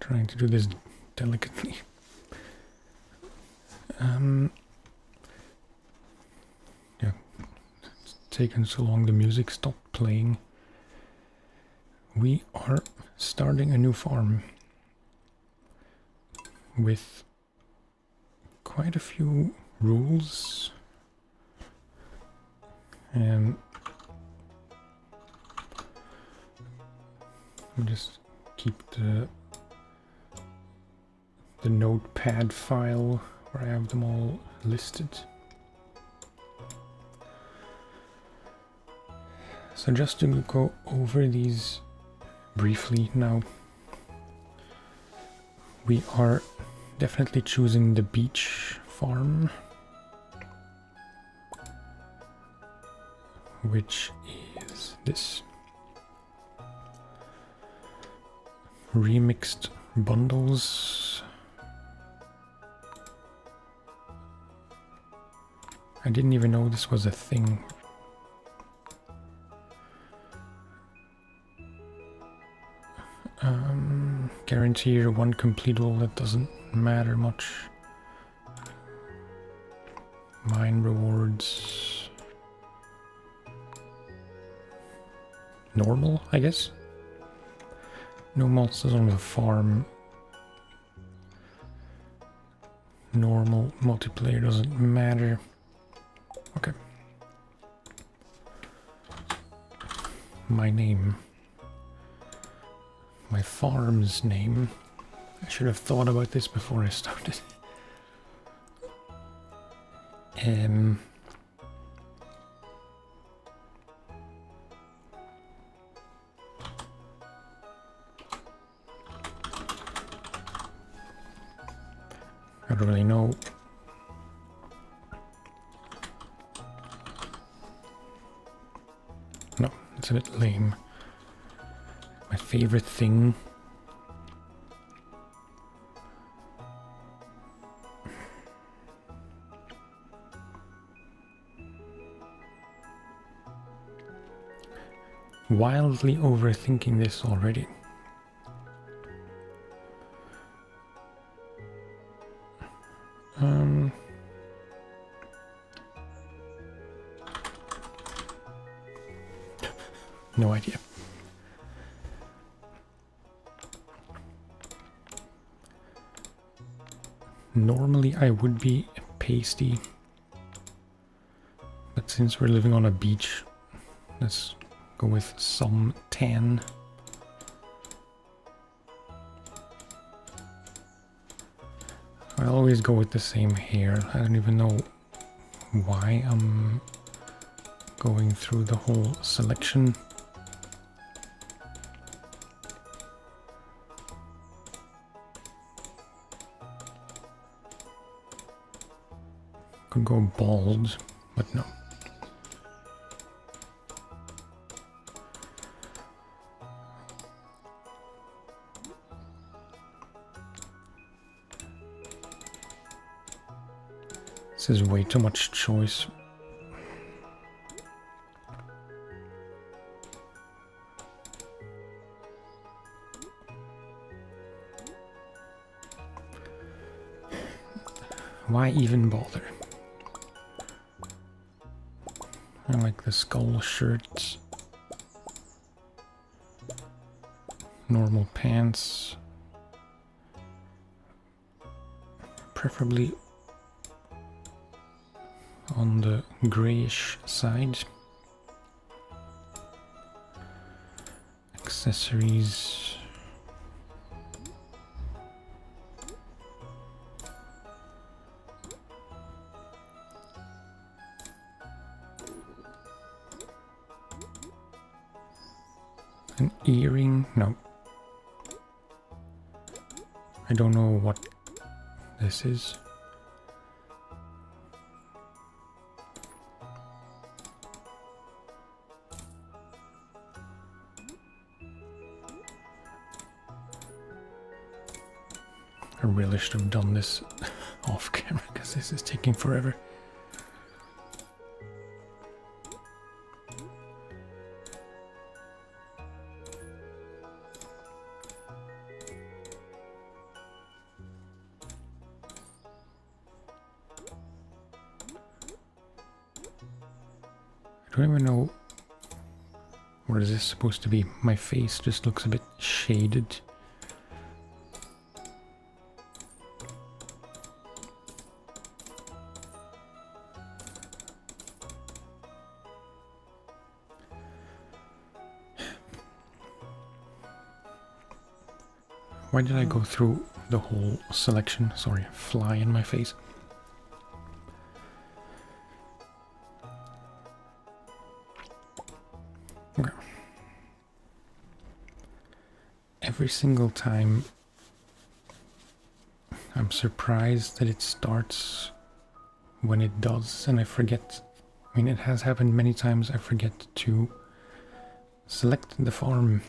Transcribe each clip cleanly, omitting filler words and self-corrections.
Trying to do this delicately. Yeah, it's taken so long the music stopped playing. We are starting a new farm with quite a few rules, and we'll just keep the notepad file where I have them all listed. So just to go over these briefly now, we are definitely choosing the beach farm, which is this. Remixed bundles. I didn't even know this was a thing. Guarantee one completable, that doesn't matter much. Mine rewards. Normal, I guess. No monsters on the farm. Normal multiplayer doesn't matter. Okay. My name. My farm's name. I should have thought about this before I started. I don't really know. No, it's a bit lame. My favorite thing. Wildly overthinking this already. No idea. Normally I would be pasty, but since we're living on a beach, let's go with some tan. I always go with the same hair. I don't even know why I'm going through the whole selection. Could go bald, but no. This is way too much choice. Why even bother? I like the skull shirts. Normal pants. Preferably on the grayish side. Accessories. An earring? No. I don't know what this is. I really should have done this off camera because this is taking forever. don't even know what is this supposed to be. My face just looks a bit shaded. Why did I go through the whole selection? Sorry, fly in my face. Okay. Every single time I'm surprised that it starts when it does, and I forget. I mean, it has happened many times. I forget to select the farm.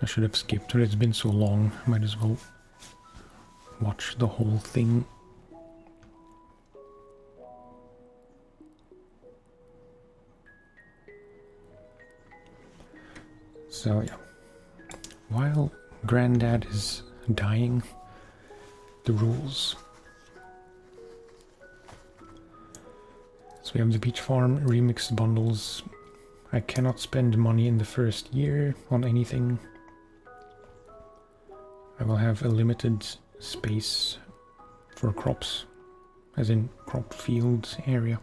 I should have skipped it. It's been so long. Might as well watch the whole thing. So yeah, while Granddad is dying, the rules. So we have the beach farm, remixed bundles. I cannot spend money in the first year on anything. I will have a limited space for crops, as in crop fields area,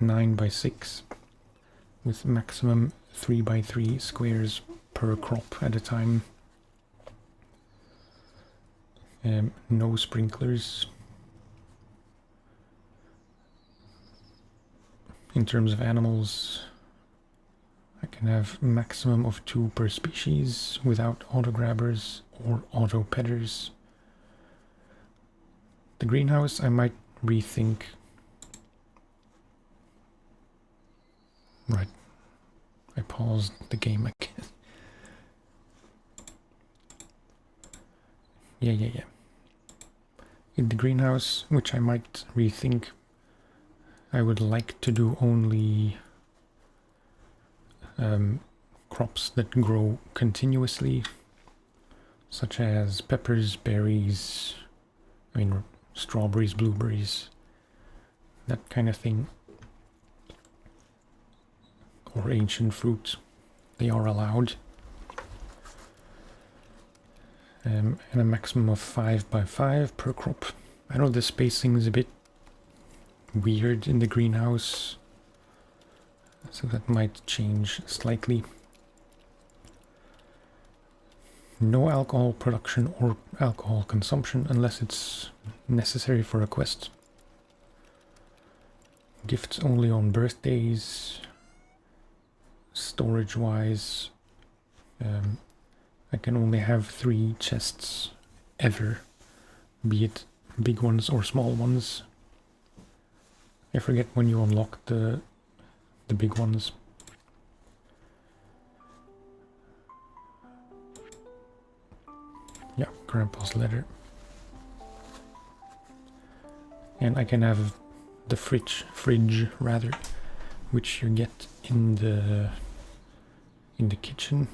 9 by 6, with maximum 3 by 3 squares per crop at a time. No sprinklers. In terms of animals, I can have maximum of 2 per species without auto grabbers or auto pedders. The greenhouse I might rethink. Right, I paused the game again. Yeah. In the greenhouse, which I might rethink, I would like to do only crops that grow continuously, such as peppers, berries, I mean strawberries, blueberries, that kind of thing, or ancient fruit. They are allowed. And a maximum of 5 by 5 per crop. I know the spacing is a bit weird in the greenhouse, so that might change slightly. No alcohol production or alcohol consumption unless it's necessary for a quest. Gifts only on birthdays. Storage wise, I can only have 3 chests ever, be it big ones or small ones. I forget when you unlock the big ones. Yeah, Grandpa's letter. And I can have the fridge rather, which you get in the kitchen.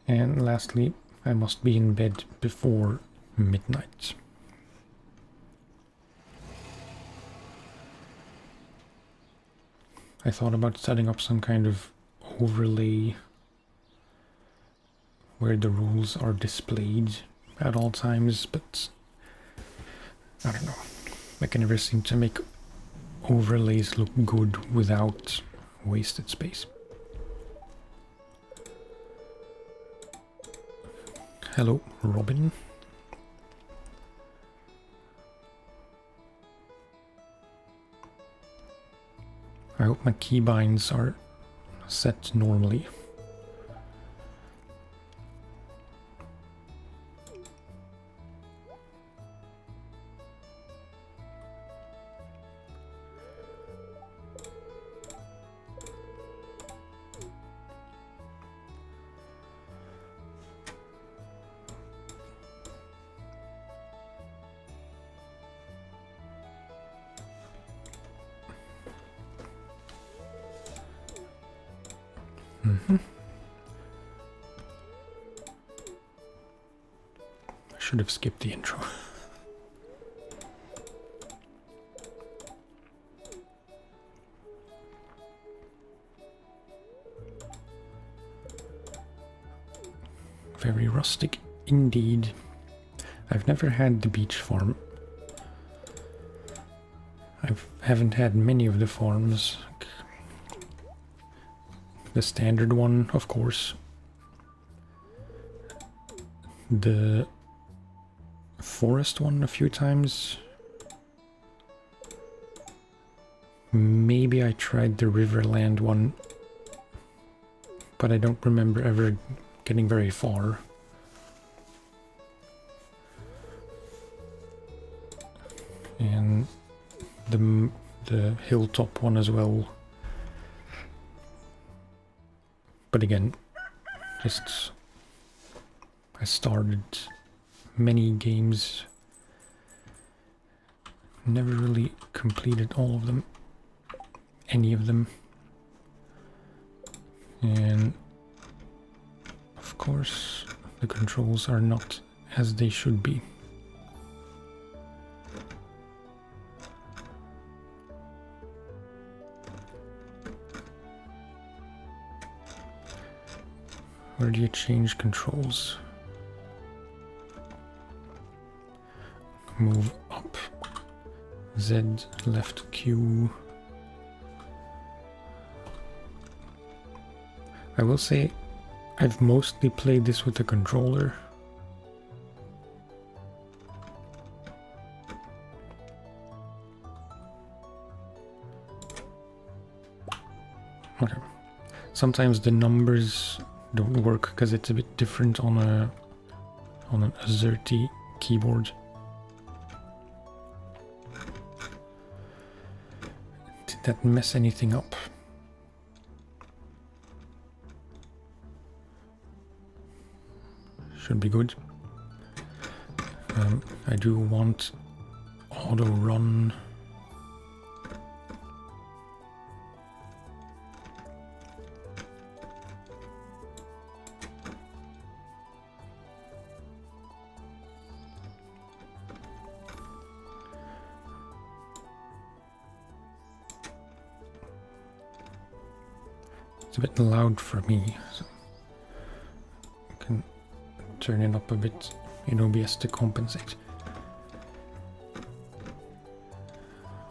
And lastly, I must be in bed before midnight. I thought about setting up some kind of overlay where the rules are displayed at all times, but I don't know. I can never seem to make overlays look good without wasted space. Hello, Robin. I hope my keybinds are set normally. Should have skipped the intro. Very rustic indeed. I've never had the beach farm. I haven't had many of the farms. The standard one, of course. The forest one a few times. Maybe I tried the Riverland one, but I don't remember ever getting very far. And the hilltop one as well. But again, just I started many games, never really completed all of them, any of them. And of course, the controls are not as they should be. Where do you change controls? Move up. Z, left Q. I will say I've mostly played this with the controller. Okay. Sometimes the numbers don't work because it's a bit different on an AZERTY keyboard. Did that mess anything up? Should be good. I do want auto run. It's a bit loud for me, so I can turn it up a bit in OBS to compensate.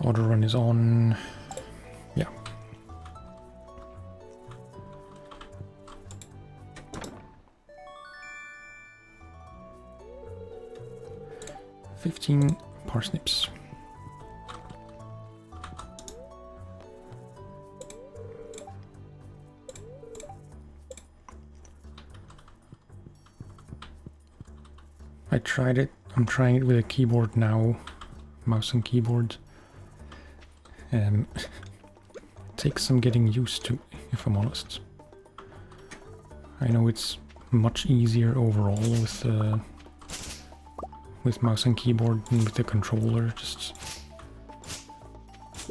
Auto run is on. Yeah. $15 parsnips. I tried it. I'm trying it with a keyboard now, mouse and keyboard. It takes some getting used to, if I'm honest. I know it's much easier overall with mouse and keyboard than with the controller, just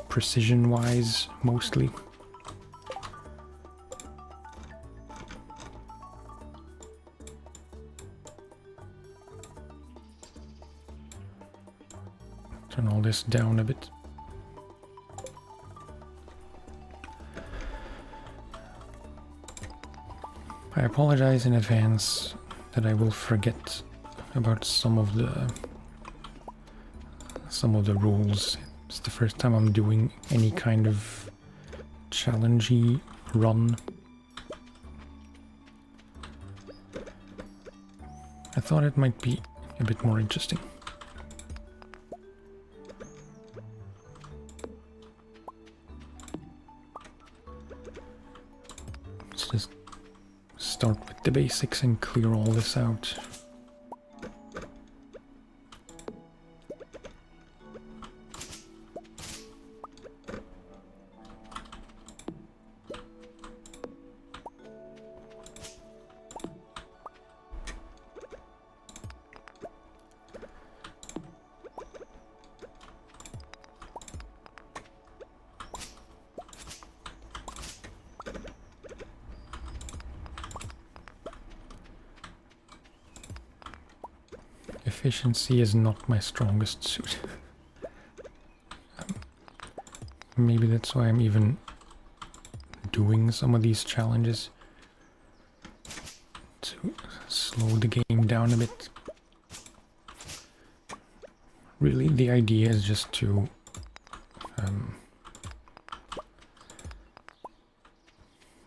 precision-wise mostly. Turn all this down a bit. I apologize in advance that I will forget about some of the rules. It's the first time I'm doing any kind of challengey run. I thought it might be a bit more interesting. Let's just start with the basics and clear all this out. Efficiency is not my strongest suit. Maybe that's why I'm even doing some of these challenges. To slow the game down a bit. Really, the idea is just to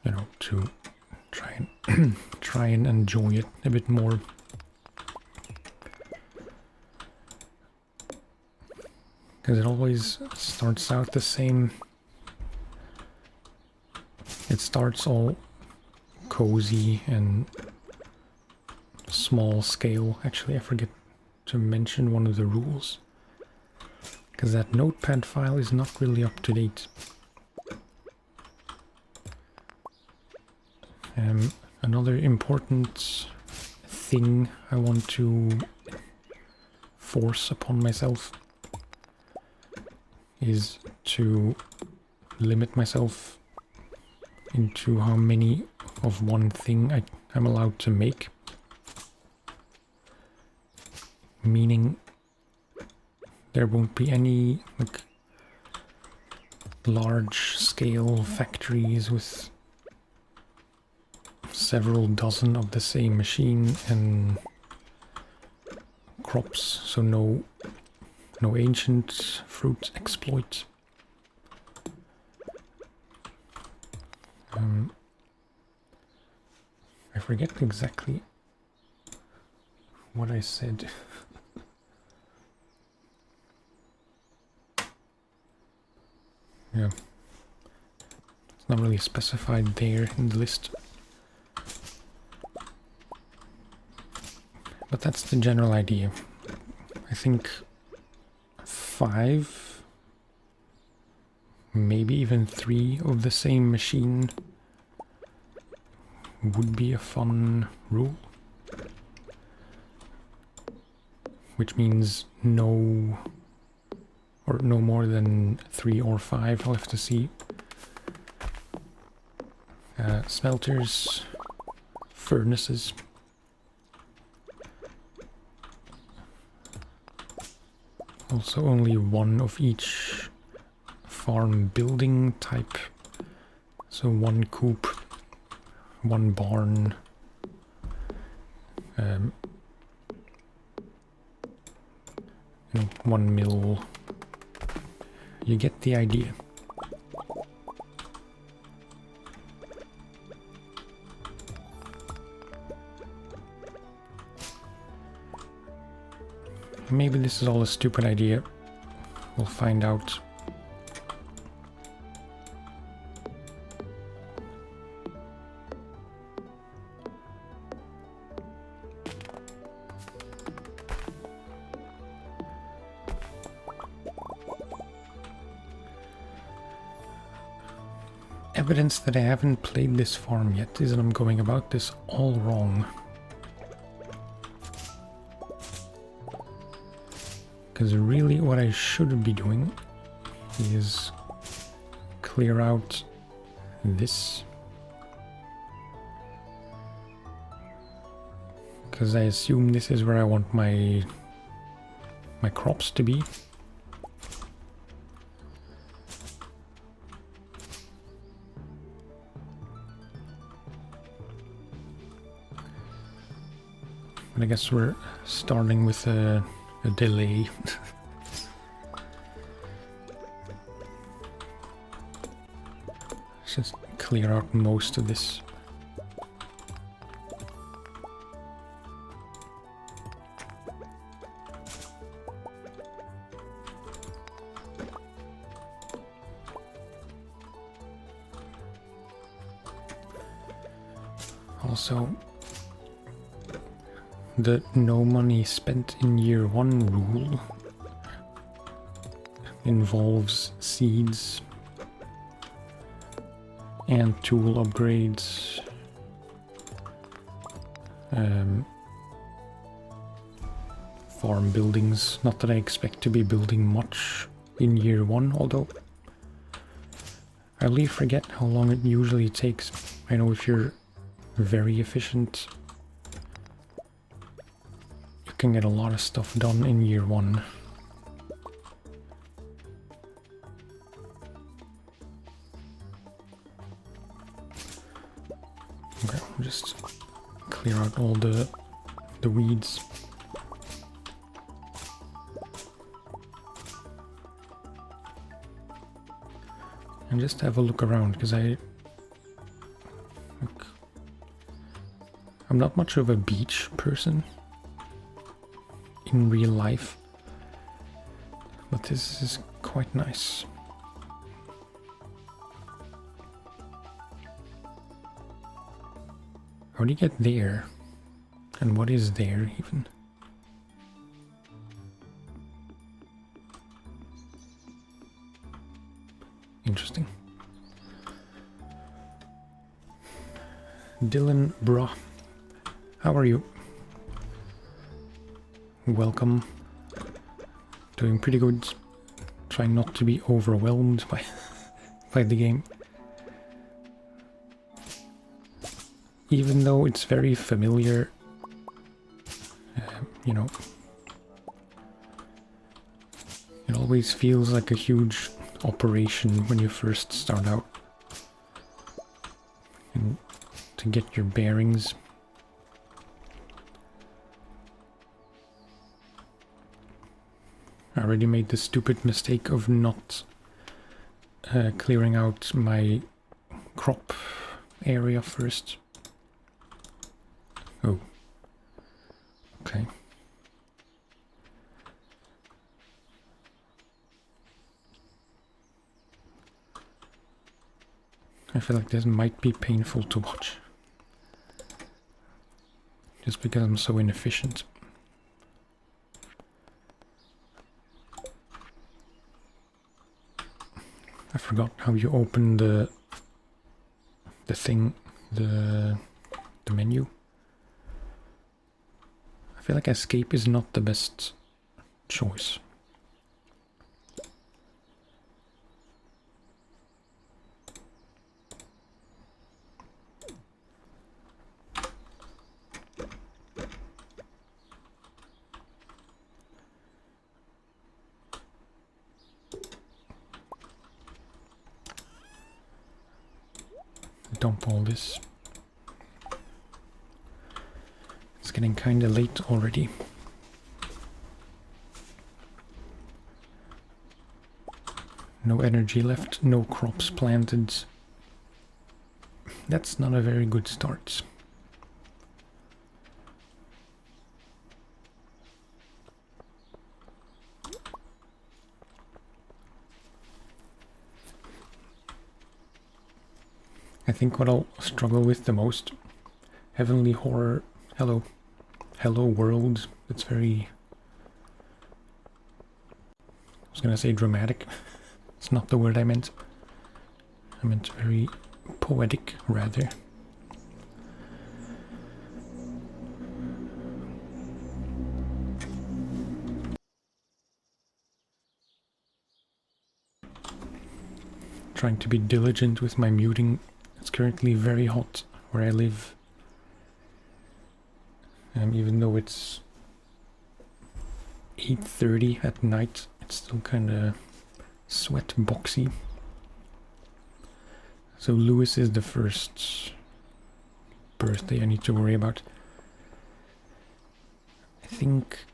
you know, to try and enjoy it a bit more. Because it always starts out the same. It starts all cozy and small scale. Actually, I forget to mention one of the rules. Because that notepad file is not really up to date. Another important thing I want to force upon myself is to limit myself into how many of one thing I'm allowed to make. Meaning there won't be any like large scale factories with several dozen of the same machine and crops, so no ancient fruit exploit. I forget exactly what I said. Yeah, it's not really specified there in the list. But that's the general idea. I think 5, maybe even 3 of the same machine would be a fun rule. Which means no more than 3 or 5, I'll have to see. Smelters, furnaces. Also only 1 of each farm building type. So 1 coop, 1 barn, 1 mill. You get the idea. Maybe this is all a stupid idea. We'll find out. Evidence that I haven't played this farm yet is that I'm going about this all wrong. Because really what I should be doing is clear out this. Because I assume this is where I want my crops to be. But I guess we're starting with a delay. Let's just clear out most of this. Also, the no money spent in year 1 rule involves seeds and tool upgrades, farm buildings. Not that I expect to be building much in year 1, although I really forget how long it usually takes. I know if you're very efficient, you can get a lot of stuff done in year 1. Okay, just clear out all the weeds. And just have a look around, because I'm not much of a beach person in real life, but this is quite nice. How do you get there? And what is there even? Interesting. Dylan Bra, how are you? Welcome. Doing pretty good. Trying not to be overwhelmed by the game. Even though it's very familiar, you know, it always feels like a huge operation when you first start out. And to get your bearings. I already made the stupid mistake of not clearing out my crop area first. Oh. Okay. I feel like this might be painful to watch. Just because I'm so inefficient. I forgot how you open the thing, the menu. I feel like escape is not the best choice. Dump all this. It's getting kinda late already. No energy left, no crops planted. That's not a very good start. I think what I'll struggle with the most, Heavenly Horror, hello world, it's very, I was gonna say dramatic, it's not the word I meant very poetic rather. Trying to be diligent with my muting. It's currently very hot where I live. Even though it's 8:30 at night, it's still kind of sweat boxy. So Lewis is the first birthday I need to worry about. I think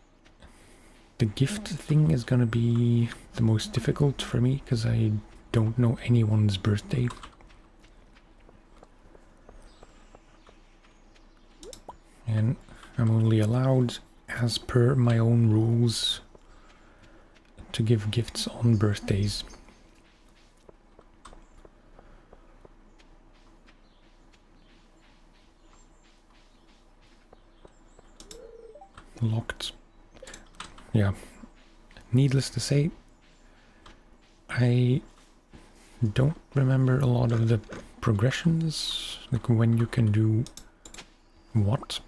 the gift thing is gonna be the most difficult for me because I don't know anyone's birthday. And I'm only allowed, as per my own rules, to give gifts on birthdays. Locked. Yeah. Needless to say, I don't remember a lot of the progressions, like when you can do what.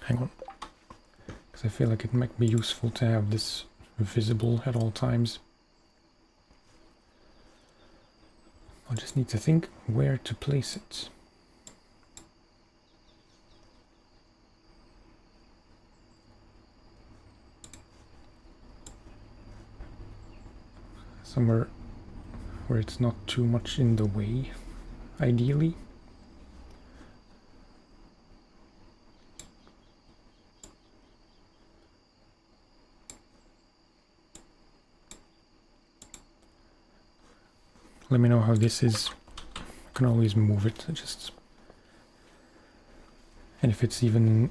Hang on. I feel like it might be useful to have this visible at all times. I just need to think where to place it. Somewhere where it's not too much in the way, ideally. Let me know how this is. I can always move it, and if it's even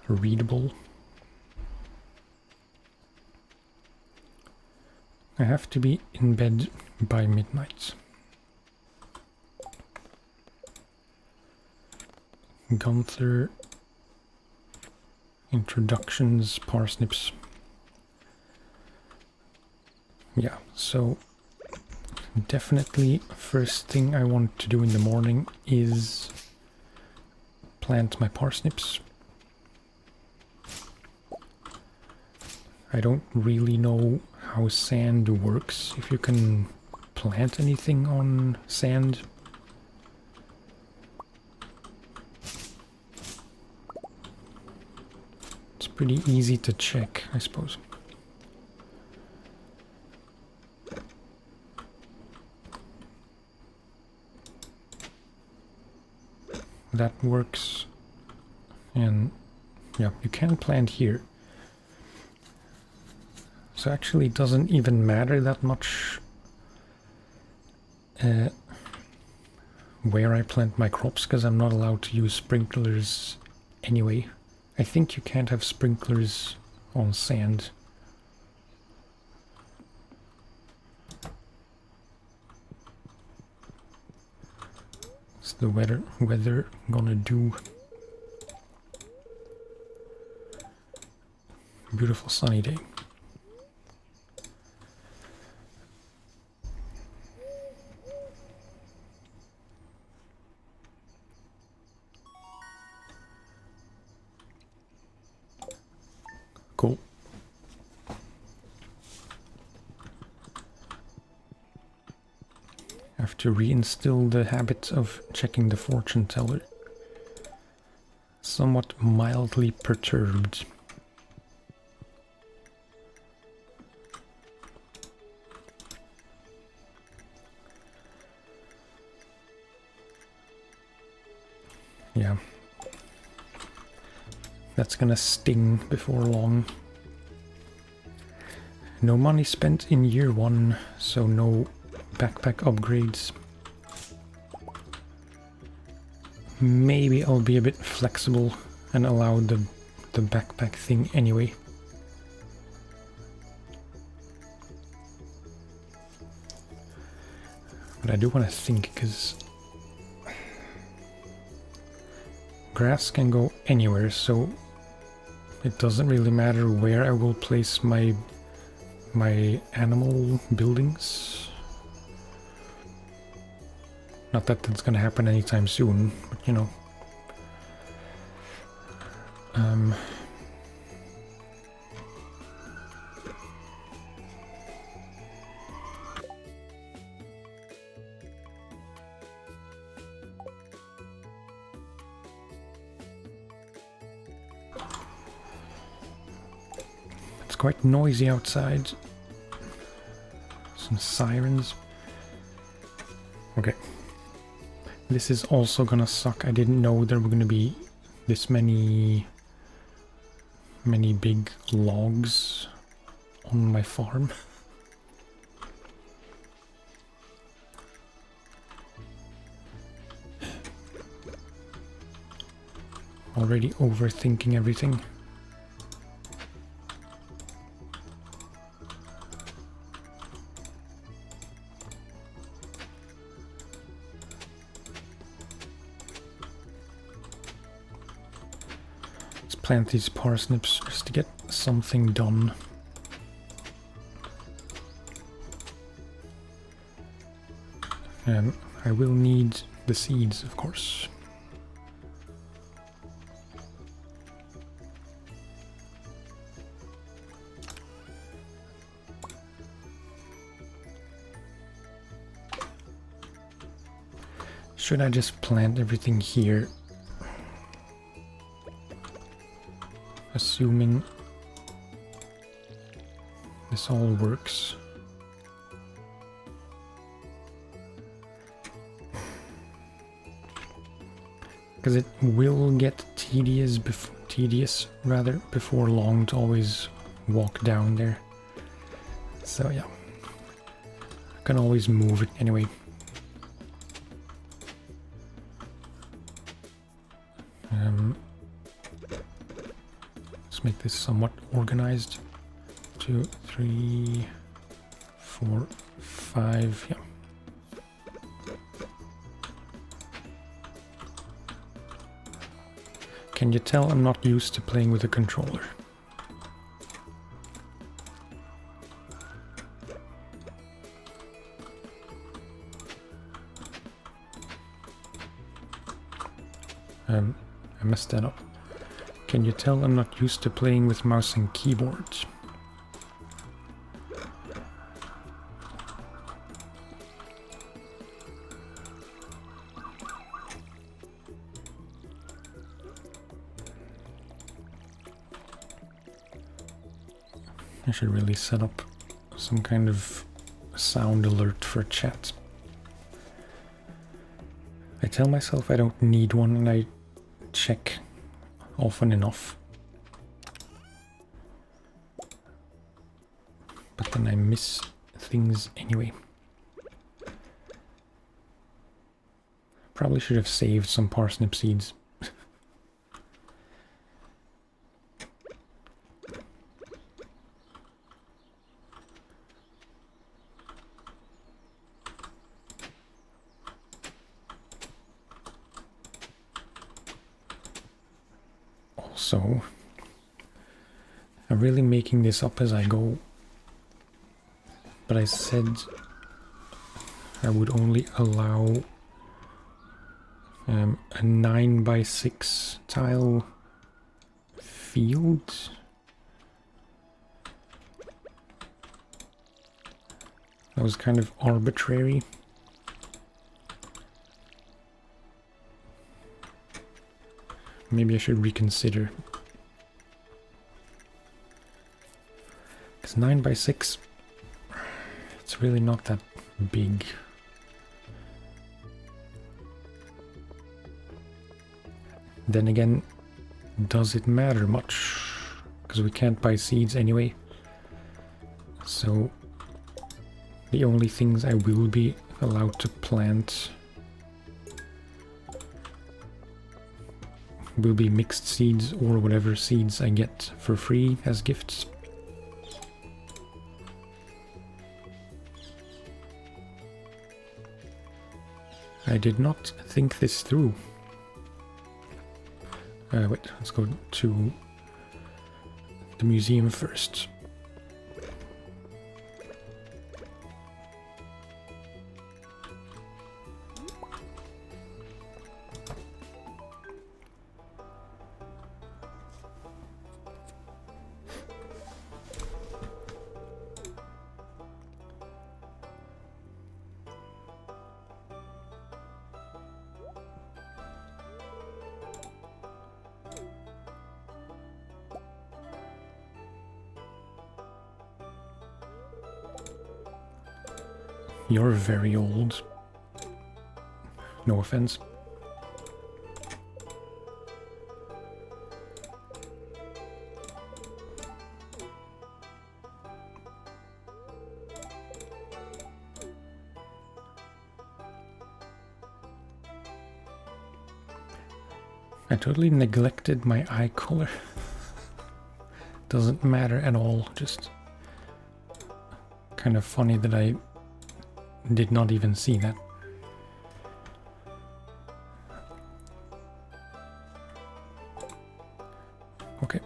readable. I have to be in bed by midnight. Gunther, introductions, parsnips. Yeah, so definitely first thing I want to do in the morning is plant my parsnips. I don't really know how sand works, if you can plant anything on sand. It's pretty easy to check, I suppose. That works. And yeah, you can plant here. So actually it doesn't even matter that much where I plant my crops, because I'm not allowed to use sprinklers anyway. I think you can't have sprinklers on sand. What's the weather gonna do? Beautiful sunny day. Cool. I have to reinstill the habit of checking the fortune teller. Somewhat mildly perturbed. Yeah. That's gonna sting before long. No money spent in year one, so no backpack upgrades. Maybe I'll be a bit flexible and allow the backpack thing anyway. But I do want to think, because grass can go anywhere, so it doesn't really matter where I will place my animal buildings. Not that that's gonna happen anytime soon, but you know. It's quite noisy outside. Some sirens. Okay. This is also gonna suck. I didn't know there were gonna be this many big logs on my farm. Already overthinking everything. Plant these parsnips just to get something done. And I will need the seeds, of course. Should I just plant everything here? Assuming this all works. Because it will get tedious before long to always walk down there. So yeah, I can always move it anyway. Let's make this somewhat organized. 2, 3, 4, 5, yeah. Can you tell I'm not used to playing with a controller? I messed that up. Can you tell I'm not used to playing with mouse and keyboard? I should really set up some kind of sound alert for chat. I tell myself I don't need one and I check often enough. But then I miss things anyway. Probably should have saved some parsnip seeds. So, I'm really making this up as I go, but I said I would only allow a 9x6 tile field. That was kind of arbitrary. Maybe I should reconsider. Because 9x6, it's really not that big. Then again, does it matter much? Because we can't buy seeds anyway. So the only things I will be allowed to plant will be mixed seeds or whatever seeds I get for free as gifts. I did not think this through. Wait, let's go to the museum first. You're very old. No offense. I totally neglected my eye color. Doesn't matter at all, just kind of funny that I did not even see that. Okay.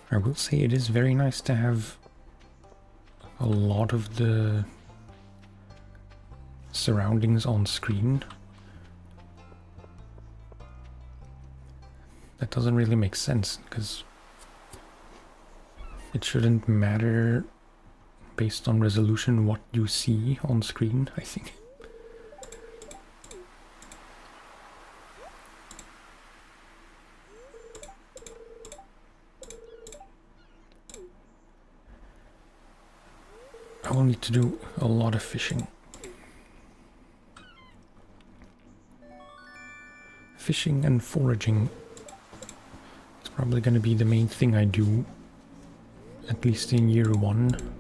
I will say it is very nice to have a lot of the surroundings on screen. That doesn't really make sense, because it shouldn't matter based on resolution what you see on screen, I think. I will need to do a lot of fishing. Fishing and foraging. It's probably going to be the main thing I do, at least in year 1.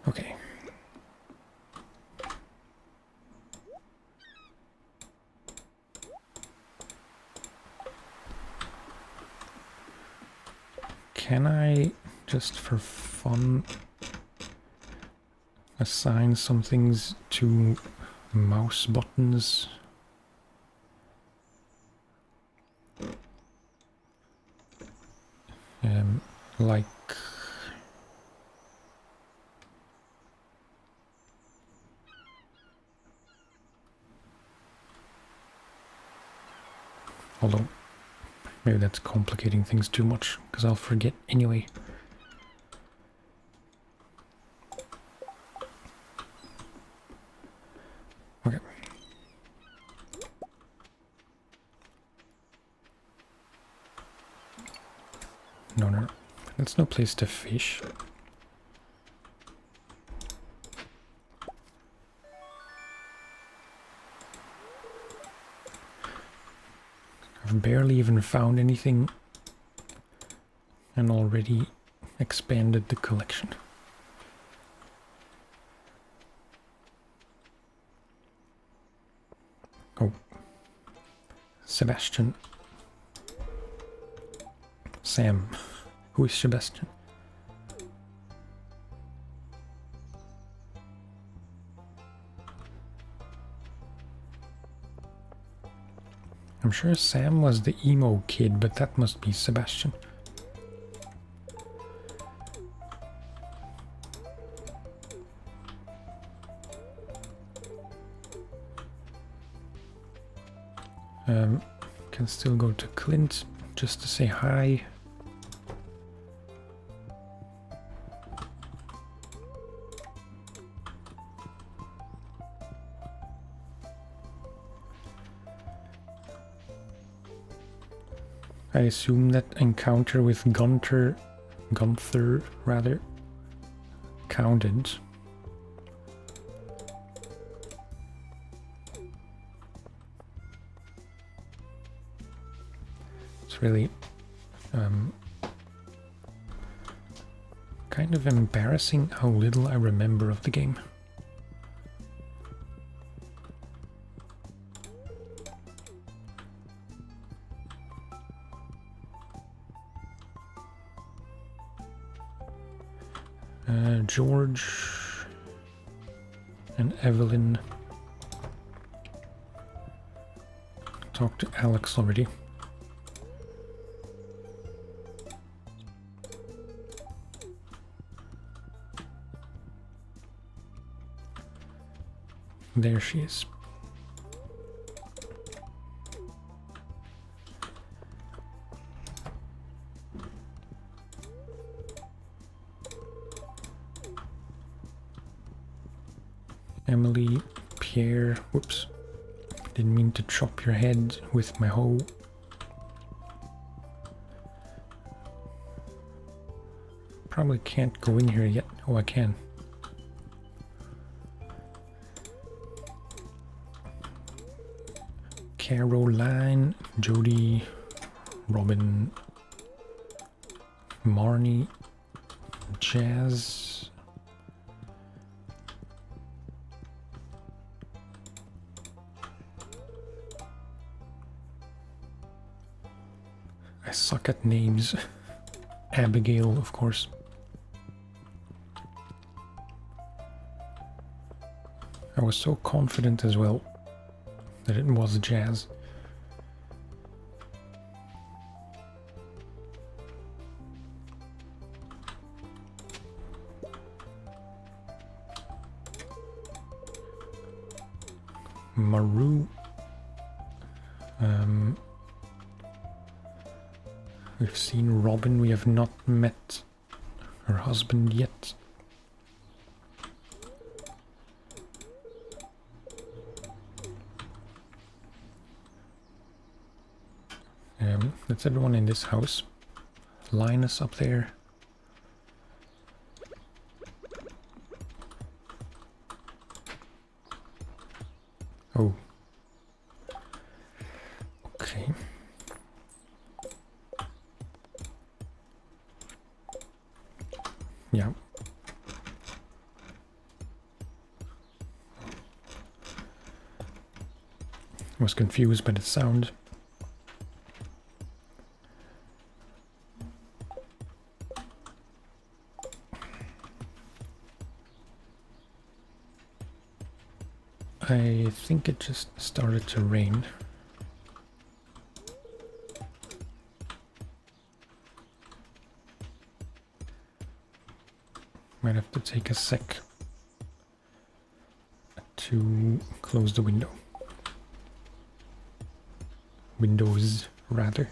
Okay. Can I, just for fun, assign some things to mouse buttons? Like... Although, maybe that's complicating things too much, because I'll forget anyway. Okay. No. That's no place to fish. I've barely even found anything and already expanded the collection. Oh. Sebastian. Sam. Who is Sebastian? I'm sure Sam was the emo kid, but that must be Sebastian. Can still go to Clint just to say hi. I assume that encounter with Gunther rather, counted. It's really kind of embarrassing how little I remember of the game. George and Evelyn. Talked to Alex already. There she is. Emily, Pierre, whoops, didn't mean to chop your head with my hoe. Probably can't go in here yet. Oh, I can. Caroline, Jody, Robin, Marnie, Jazz. I suck at names. Abigail, of course. I was so confident as well that it was Jazz. Maru. We've seen Robin, we have not met her husband yet. That's everyone in this house. Linus up there. Oh. Okay. Yeah. I was confused by the sound. I think it just started to rain. Might have to take a sec to close the window. Windows, rather.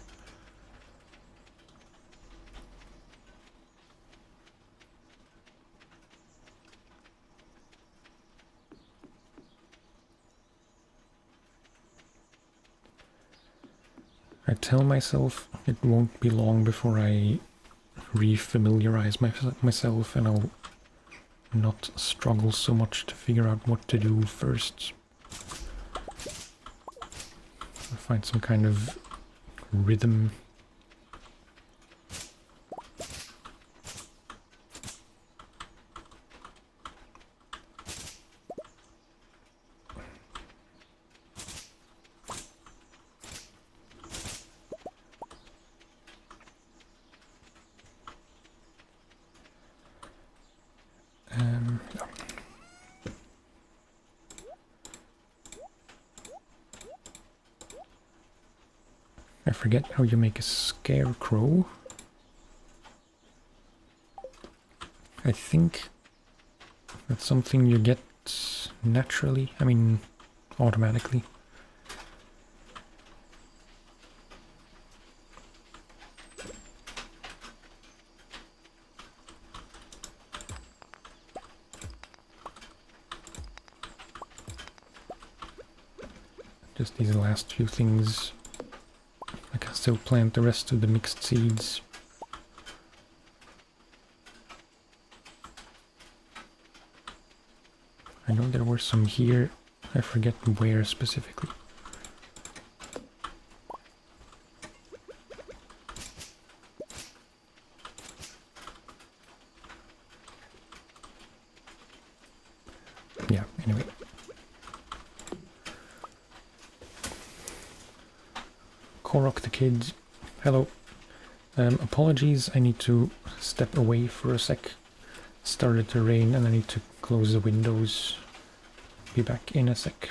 I tell myself it won't be long before I re-familiarize myself and I'll not struggle so much to figure out what to do first. I'll find some kind of rhythm. I forget how you make a scarecrow. I think that's something you get naturally, I mean automatically. Just these last few things. I can still plant the rest of the mixed seeds. I know there were some here, I forget where specifically. Yeah, anyway. Korok the kids. Hello. Apologies, I need to step away for a sec. It started to rain and I need to close the windows. Be back in a sec.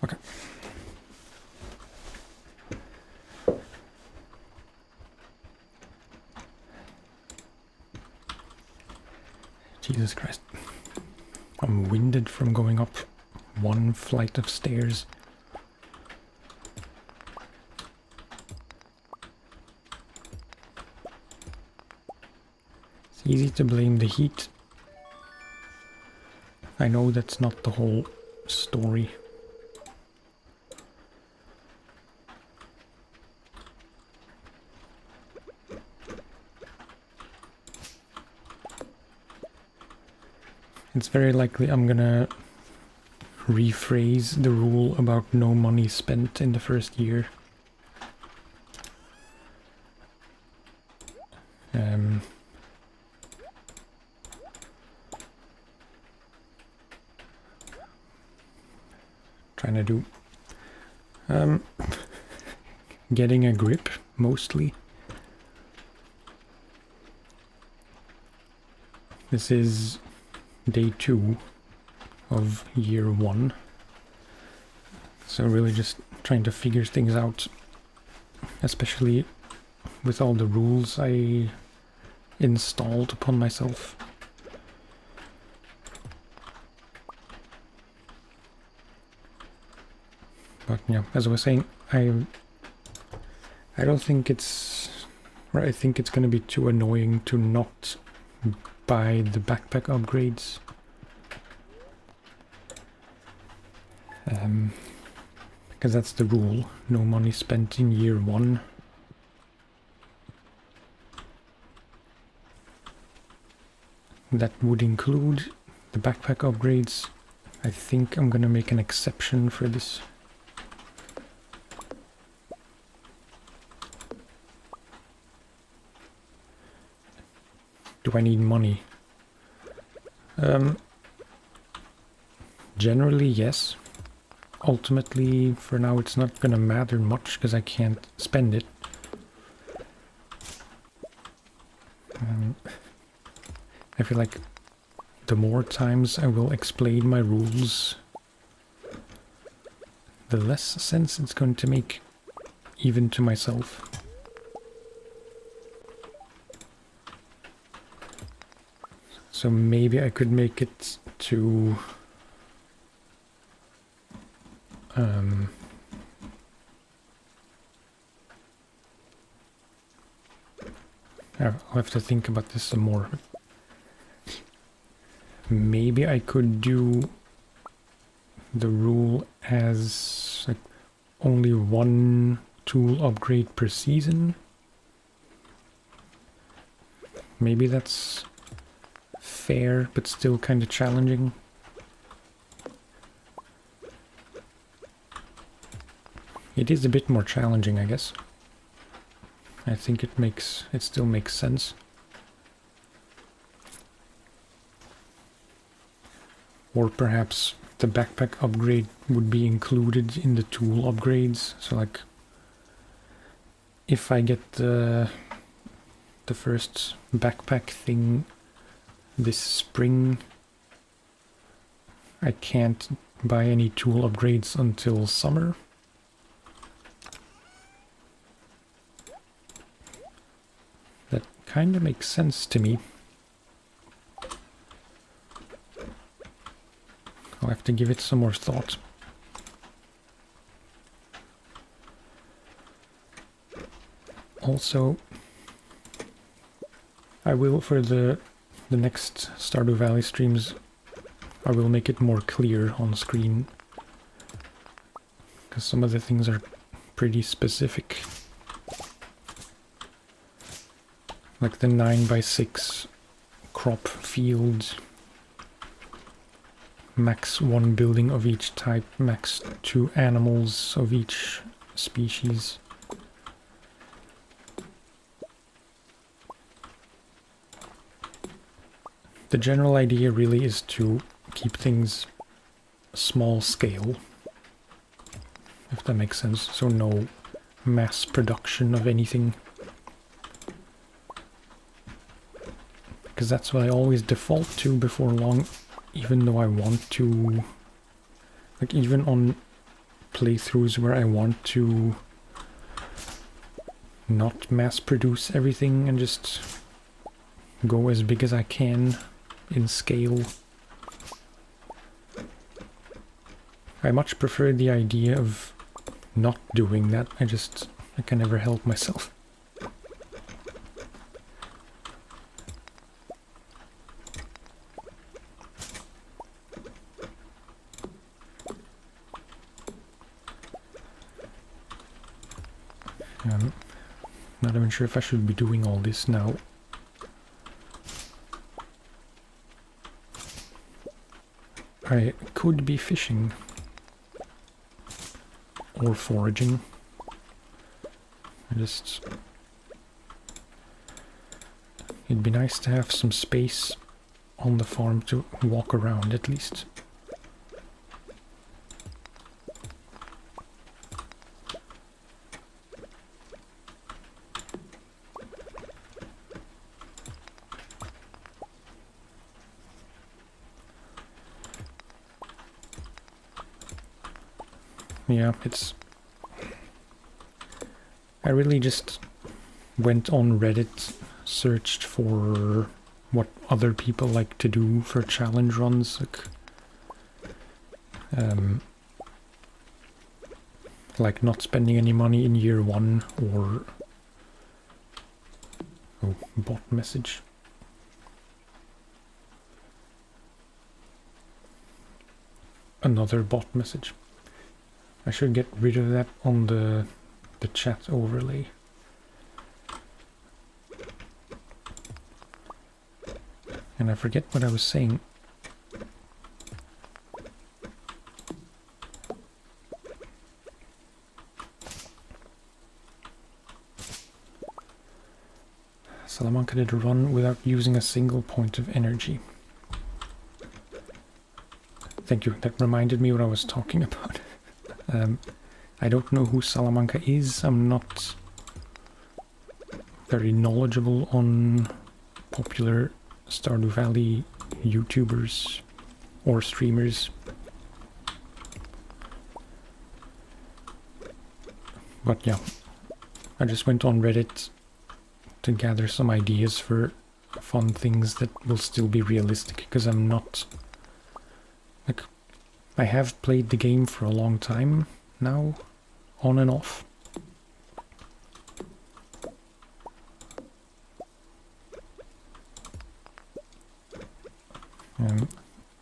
Okay. Jesus Christ. I'm winded from going up one flight of stairs. easy to blame the heat. I know that's not the whole story. It's very likely I'm gonna rephrase the rule about no money spent in the first year. Trying to do getting a grip mostly. This is day 2 of year 1, so really just trying to figure things out, especially with all the rules I installed upon myself. But yeah, as I was saying, I don't think it's, or I think it's gonna be too annoying to not buy the backpack upgrades. Because that's the rule, no money spent in year 1. That would include the backpack upgrades. I think I'm gonna make an exception for this. Do I need money? Generally, yes. Ultimately, for now, it's not gonna matter much because I can't spend it. I feel like the more times I will explain my rules, the less sense it's going to make, even to myself. So maybe I could make it to I'll have to think about this some more. Maybe I could do the rule as like only 1 tool upgrade per season. Maybe that's fair, but still kind of challenging. It is a bit more challenging, I guess. I think it still makes sense. Or perhaps the backpack upgrade would be included in the tool upgrades. So like, if I get the first backpack thing this spring, I can't buy any tool upgrades until summer. That kind of makes sense to me. I'll have to give it some more thought. Also, I will, for the next Stardew Valley streams, I will make it more clear on screen, because some of the things are pretty specific. Like the 9x6 crop field, max 1 building of each type, max 2 animals of each species. The general idea really is to keep things small scale, if that makes sense, so no mass production of anything. Because that's what I always default to before long, even though I want to, like even on playthroughs where I want to not mass produce everything and just go as big as I can in scale. I much prefer the idea of not doing that. I can never help myself. Not even sure if I should be doing all this now. I could be fishing or foraging. It'd be nice to have some space on the farm to walk around at least. Yeah, I really just went on Reddit, searched for what other people like to do for challenge runs, like not spending any money in year one, or... Oh, bot message. Another bot message. I should get rid of that on the chat overlay. And I forget what I was saying. Salamanca did a run without using a single point of energy. Thank you, that reminded me what I was talking about. I don't know who Salamanca is. I'm not very knowledgeable on popular Stardew Valley YouTubers or streamers. But yeah, I just went on Reddit to gather some ideas for fun things that will still be realistic, because I'm not... Like, I have played the game for a long time now, on and off.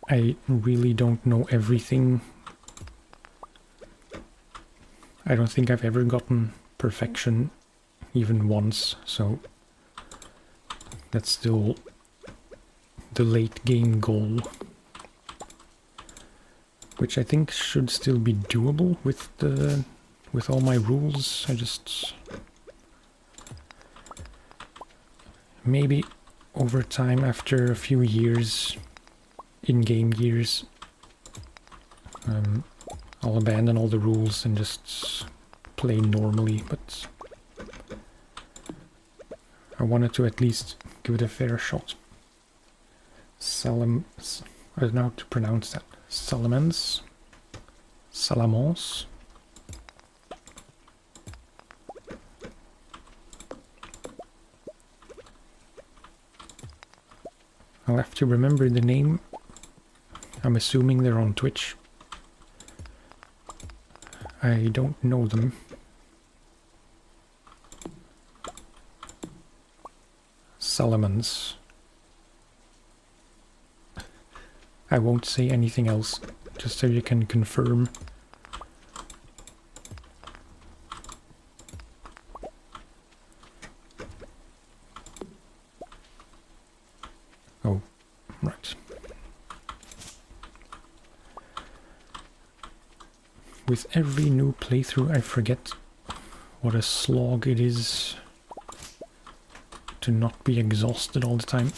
I really don't know everything. I don't think I've ever gotten perfection even once, so that's still the late game goal, which I think should still be doable with all my rules. I just... Maybe over time, after a few years, in-game years, I'll abandon all the rules and just play normally, but I wanted to at least give it a fair shot. I don't know how to pronounce that. Salamans? Salamons? I'll have to remember the name. I'm assuming they're on Twitch. I don't know them. Salamans. I won't say anything else, just so you can confirm. Oh, right. With every new playthrough, I forget what a slog it is to not be exhausted all the time.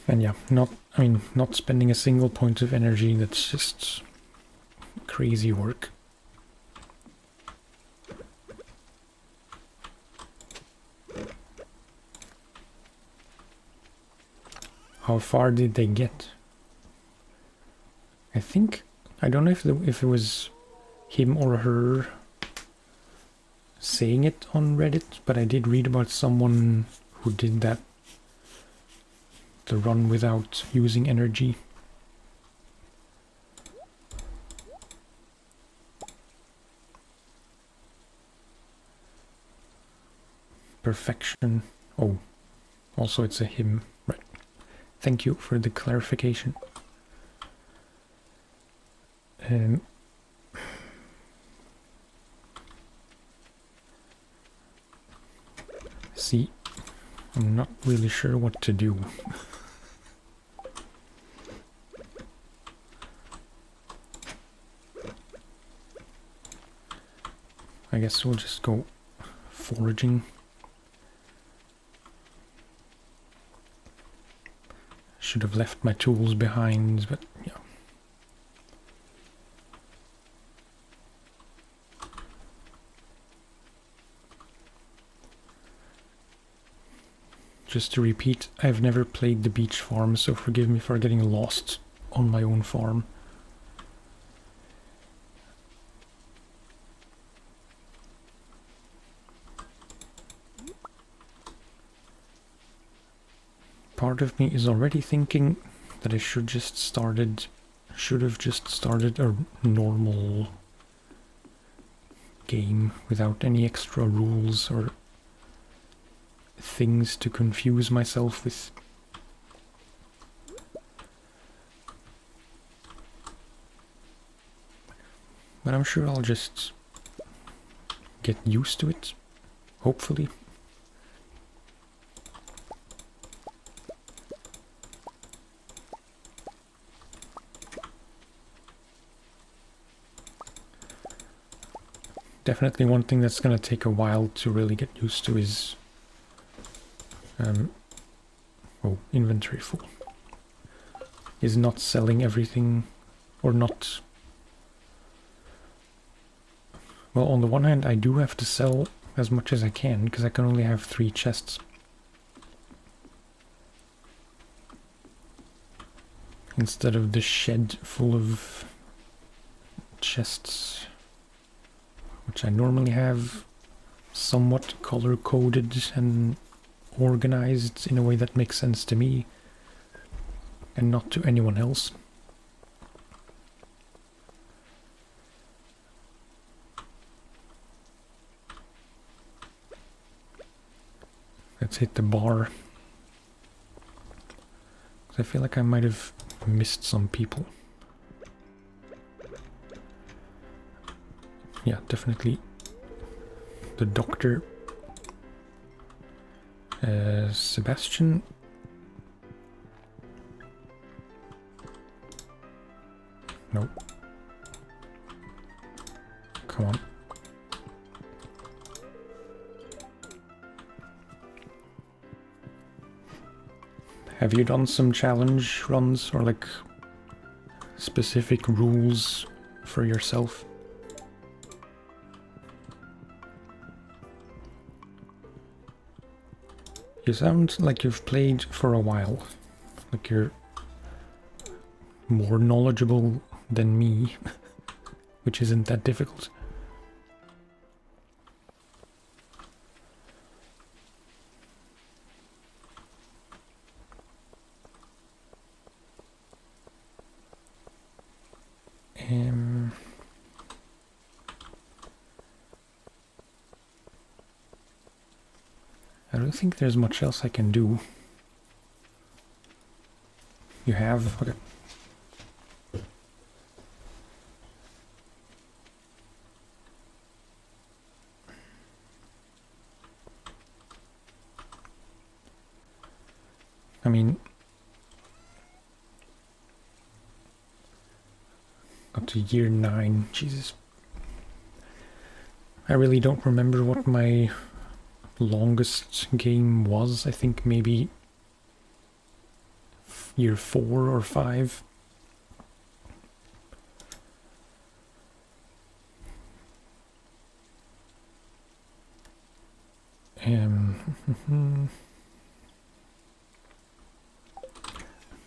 And yeah, not spending a single point of energy, that's just crazy work. How far did they get? I don't know if it was him or her saying it on Reddit, but I did read about someone who did that, the run without using energy. Perfection. Oh, also it's a him. Right. Thank you for the clarification. See, I'm not really sure what to do. I guess we'll just go foraging. Should have left my tools behind, but yeah. Just to repeat, I've never played the beach farm, so forgive me for getting lost on my own farm. Part of me is already thinking that I should have just started a normal game without any extra rules or things to confuse myself with. But I'm sure I'll just get used to it, hopefully. Definitely one thing that's going to take a while to really get used to is inventory full. Is not selling everything, or not... Well, on the one hand, I do have to sell as much as I can, because I can only have 3 chests. Instead of the shed full of chests, which I normally have somewhat color-coded and organized in a way that makes sense to me and not to anyone else. Let's hit the bar. I feel like I might have missed some people. Yeah, definitely the doctor. Sebastian. Nope. Come on. Have you done some challenge runs or like specific rules for yourself? You sound like you've played for a while, like you're more knowledgeable than me, which isn't that difficult. I don't think there's much else I can do. You have? Okay. I mean, up to year 9, Jesus. I really don't remember what my longest game was. I think maybe year 4 or 5.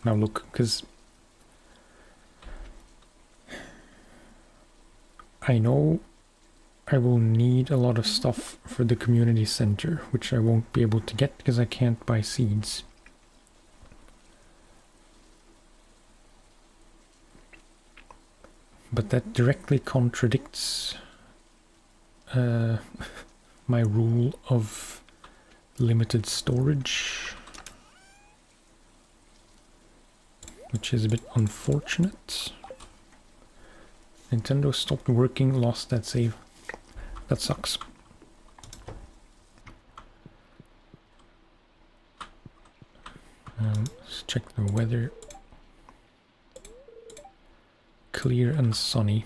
Now look, because I know I will need a lot of stuff for the community center, which I won't be able to get because I can't buy seeds. But that directly contradicts my rule of limited storage, which is a bit unfortunate. Nintendo stopped working, lost that save. That sucks. Let's check the weather. Clear and sunny.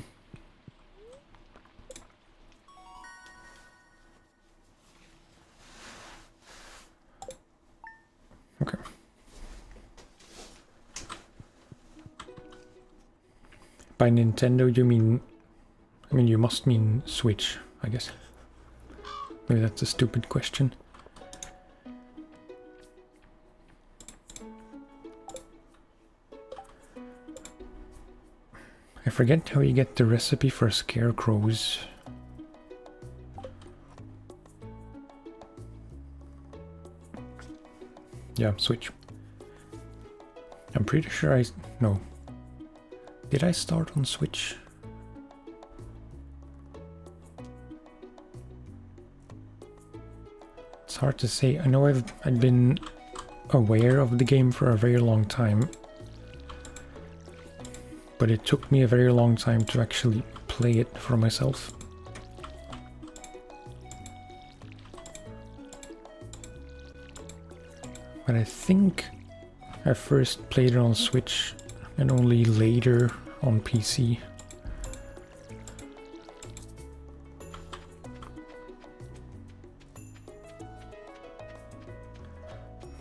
Okay. By Nintendo you mean... I mean, you must mean Switch, I guess. Maybe that's a stupid question. I forget how you get the recipe for scarecrows. Yeah, Switch. I'm pretty sure no. Did I start on Switch? It's hard to say. I know I'd been aware of the game for a very long time. But it took me a very long time to actually play it for myself. But I think I first played it on Switch and only later on PC.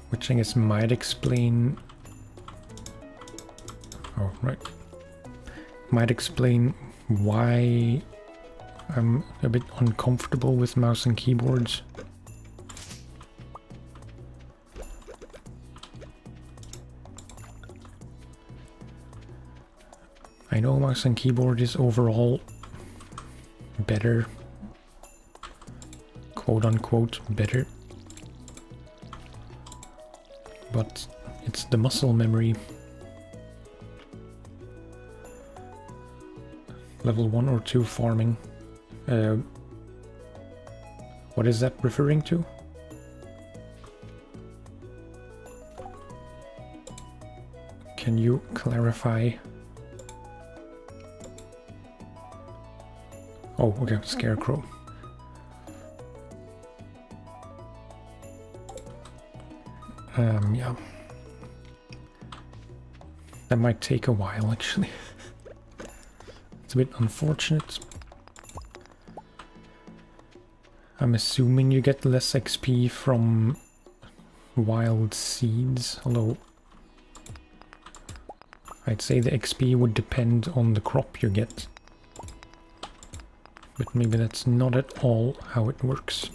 Which I guess might explain... Oh, right. Might explain why I'm a bit uncomfortable with mouse and keyboards. I know mouse and keyboard is overall better, quote unquote better, but it's the muscle memory. Level 1 or 2 farming. What is that referring to? Can you clarify? Oh, okay, scarecrow. Yeah. That might take a while, actually. It's a bit unfortunate. I'm assuming you get less XP from wild seeds, although I'd say the XP would depend on the crop you get. But maybe that's not at all how it works.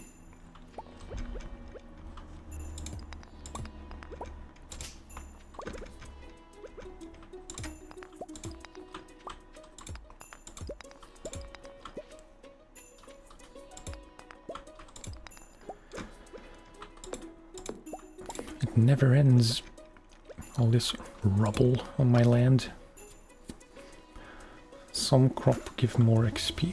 Never ends, all this rubble on my land. Some crop give more XP.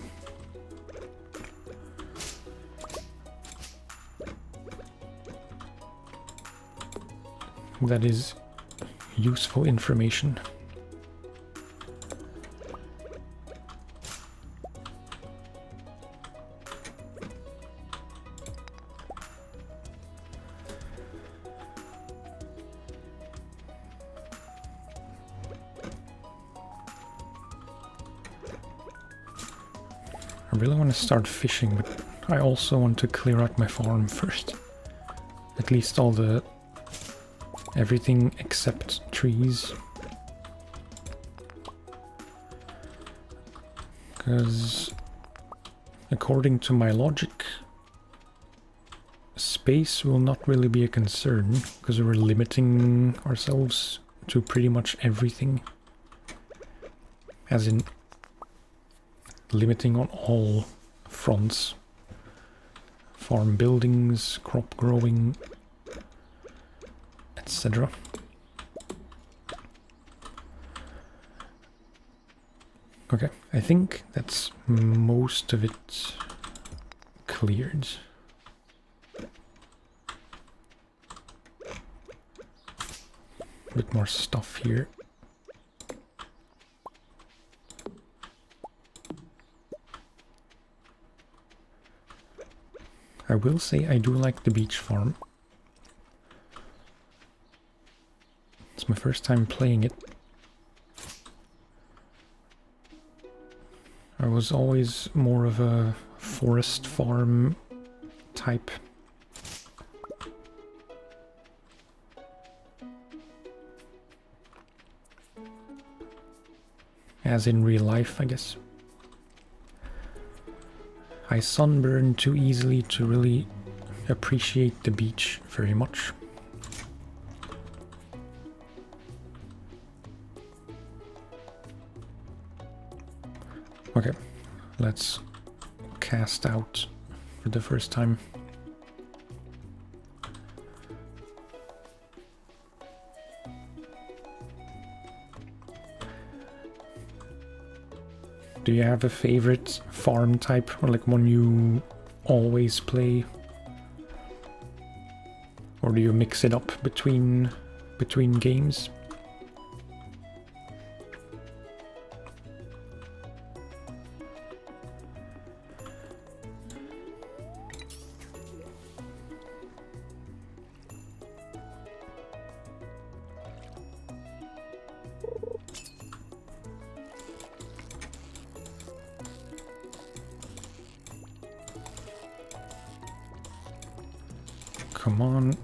That is useful information. I really want to start fishing, but I also want to clear out my farm first. At least all the... everything except trees. Because according to my logic, space will not really be a concern, because we're limiting ourselves to pretty much everything. As in... limiting on all fronts. Farm buildings, crop growing, etc. Okay, I think that's most of it cleared. A bit more stuff here. I will say I do like the beach farm. It's my first time playing it. I was always more of a forest farm type. As in real life, I guess. I sunburn too easily to really appreciate the beach very much. Okay, let's cast out for the first time. Do you have a favorite farm type, or like one you always play? Or do you mix it up between games? Come on.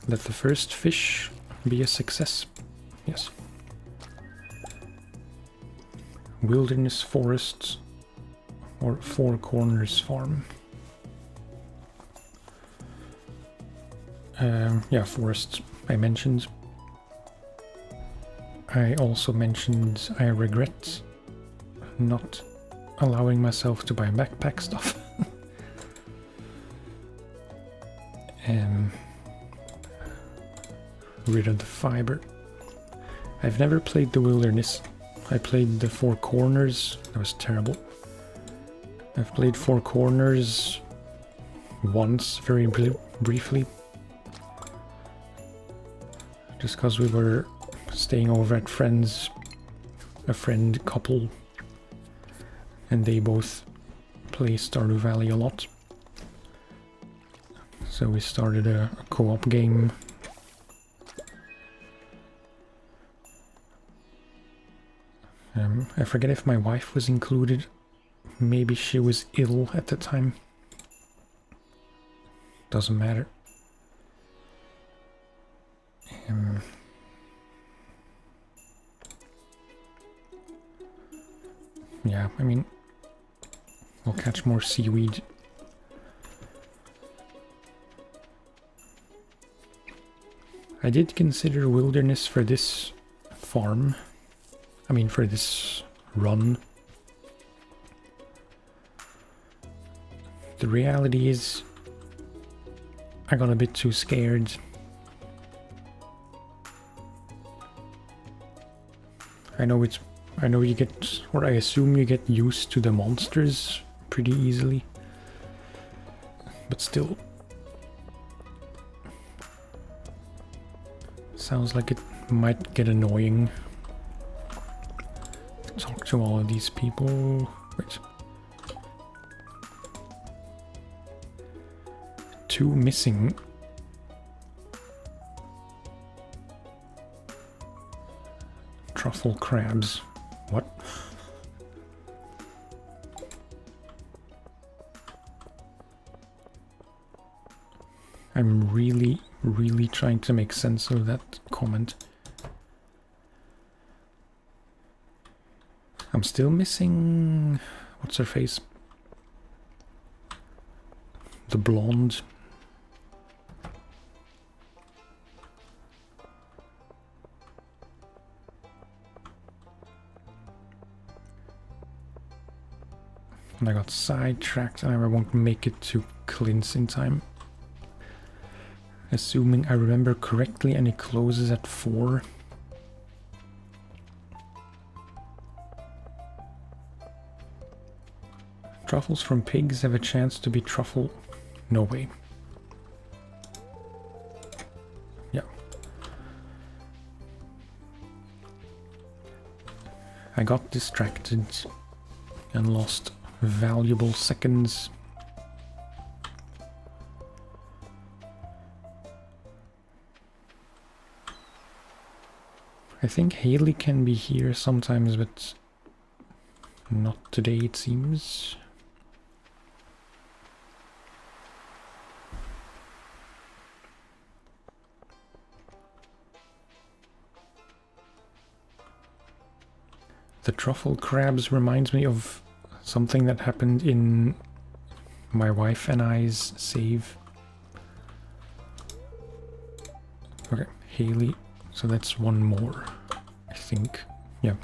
Let the first fish be a success. Yes. Wilderness Forests or Four Corners Farm. Yeah, forests I mentioned. I also mentioned I regret not allowing myself to buy backpack stuff. Rid of the fiber. I've never played the Wilderness. I played the Four Corners. That was terrible. I've played Four Corners once, very briefly. Just because we were staying over at a friend couple, and they both play Stardew Valley a lot. So we started a co-op game. I forget if my wife was included. Maybe she was ill at the time. Doesn't matter. Yeah, I mean, we'll catch more seaweed. I did consider Wilderness for this farm. I mean, for this run. The reality is, I got a bit too scared. I know you get, or I assume you get used to the monsters pretty easily. But still. Sounds like it might get annoying. Talk to all of these people. Wait. 2 missing. Truffle crabs. What? I'm really trying to make sense of that comment. I'm still missing... what's her face? The blonde. And I got sidetracked and I won't make it to Clint's in time. Assuming I remember correctly, and it closes at 4. Truffles from pigs have a chance to be truffle. No way. Yeah. I got distracted and lost valuable seconds. I think Haley can be here sometimes, but not today it seems. The truffle crabs reminds me of something that happened in my wife and I's save. Okay, Haley. So that's one more, I think. Yeah.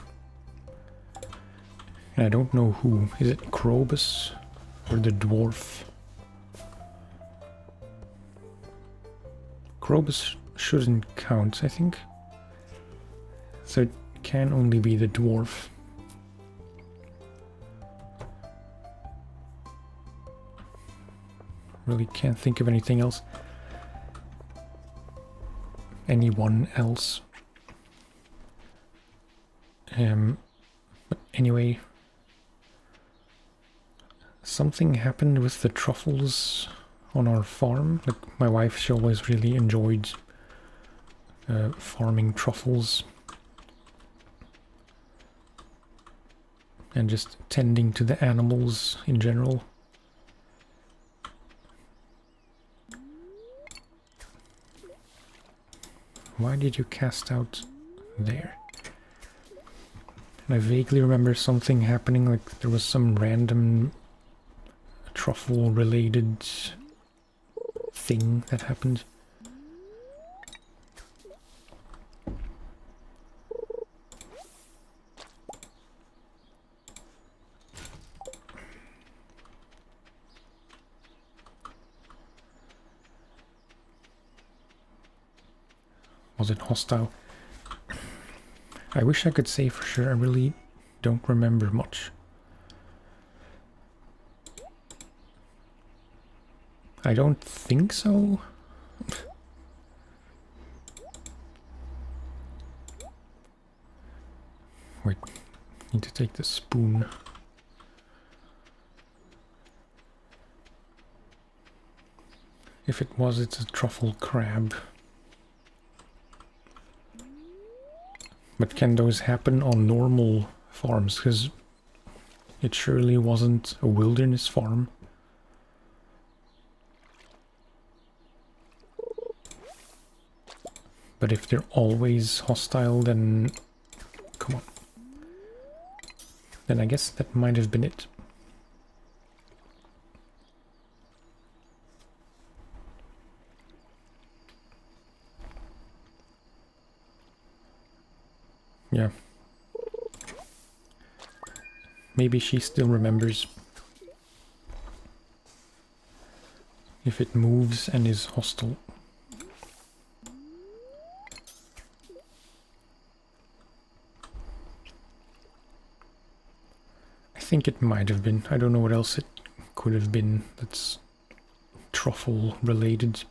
And I don't know who. Is it Krobus or the dwarf? Krobus shouldn't count, I think. So it can only be the dwarf. Really can't think of anything else. Anyone else. But anyway, something happened with the truffles on our farm. Like my wife, she always really enjoyed farming truffles and just tending to the animals in general. Why did you cast out there? And I vaguely remember something happening, like there was some random truffle-related thing that happened. Was it hostile? I wish I could say for sure. I really don't remember much. I don't think so. Wait, need to take the spoon. If it was, it's a truffle crab. But can those happen on normal farms? Because it surely wasn't a wilderness farm. But if they're always hostile, then... come on. Then I guess that might have been it. Yeah. Maybe she still remembers. If it moves and is hostile. I think it might have been. I don't know what else it could have been that's truffle related.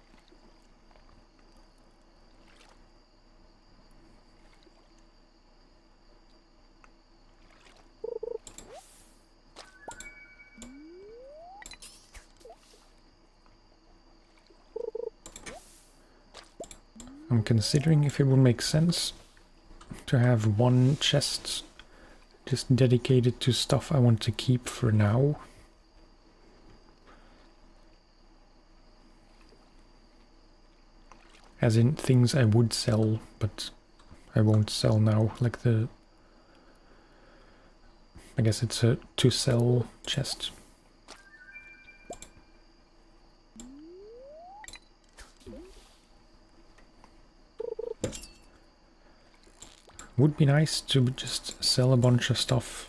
I'm considering if it would make sense to have one chest just dedicated to stuff I want to keep for now. As in things I would sell, but I won't sell now, like the... I guess it's a to sell chest. Would be nice to just sell a bunch of stuff.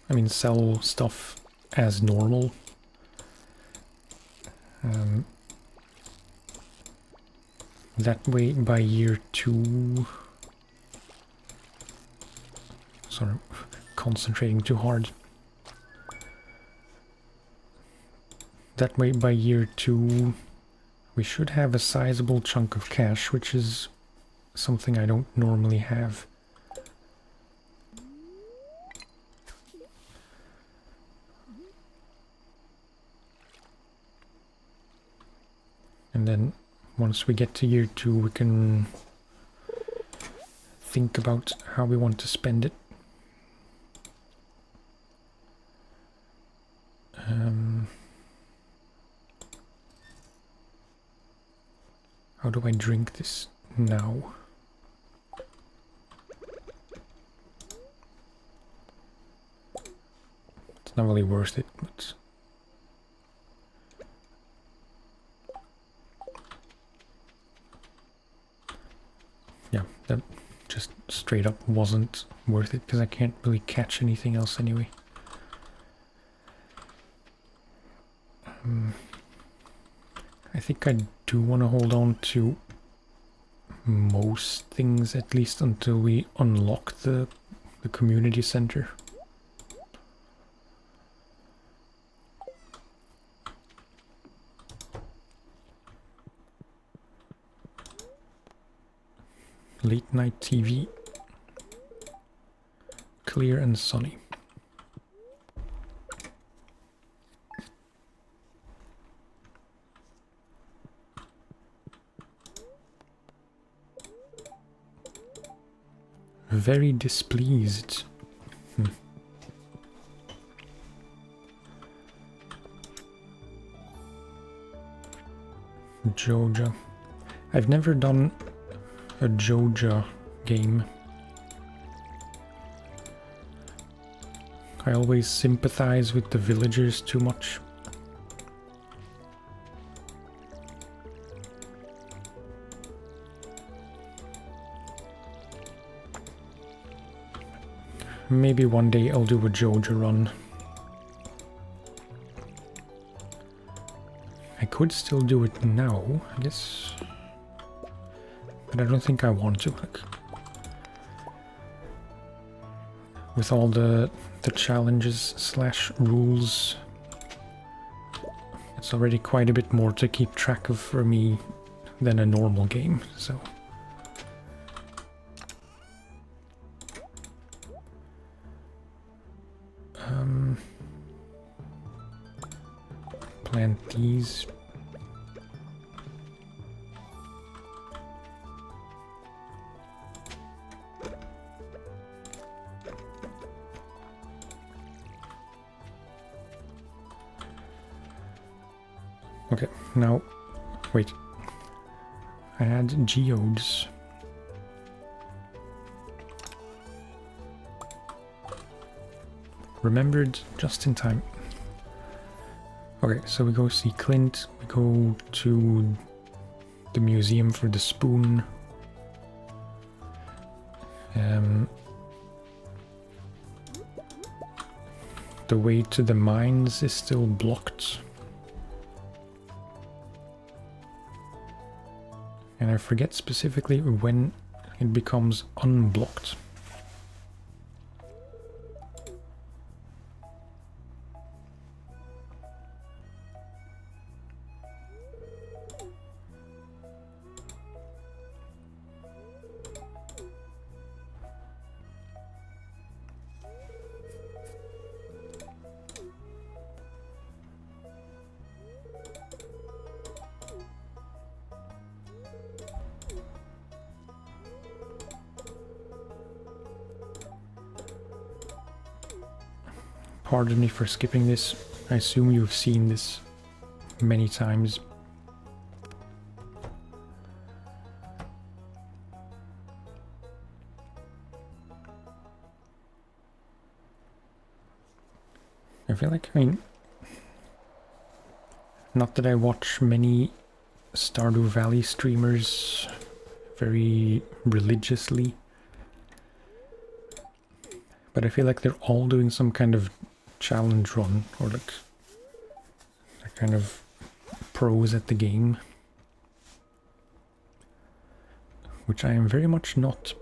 I mean, sell stuff as normal. That way by year 2... Sorry, concentrating too hard. That way by year 2 we should have a sizable chunk of cash, which is something I don't normally have. And then once we get to year 2 we can think about how we want to spend it. How do I drink this now? It's not really worth it, but... yeah, that just straight up wasn't worth it, because I can't really catch anything else anyway. I think I do want to hold on to most things, at least until we unlock the community center. Late night TV. Clear and sunny. Very displeased. Joja. I've never done a Joja game. I always sympathize with the villagers too much. Maybe one day I'll do a Joja run. I could still do it now, I guess. But I don't think I want to. Like, with all the challenges slash rules, it's already quite a bit more to keep track of for me than a normal game, so... plant these. Okay, now, wait. I had geodes. Remembered just in time. Okay, so we go see Clint, we go to the museum for the spoon. The way to the mines is still blocked. And I forget specifically when it becomes unblocked. Pardon me for skipping this. I assume you've seen this many times. I feel like, I mean, not that I watch many Stardew Valley streamers very religiously, but I feel like they're all doing some kind of challenge run, or like they're kind of pros at the game, which I am very much not.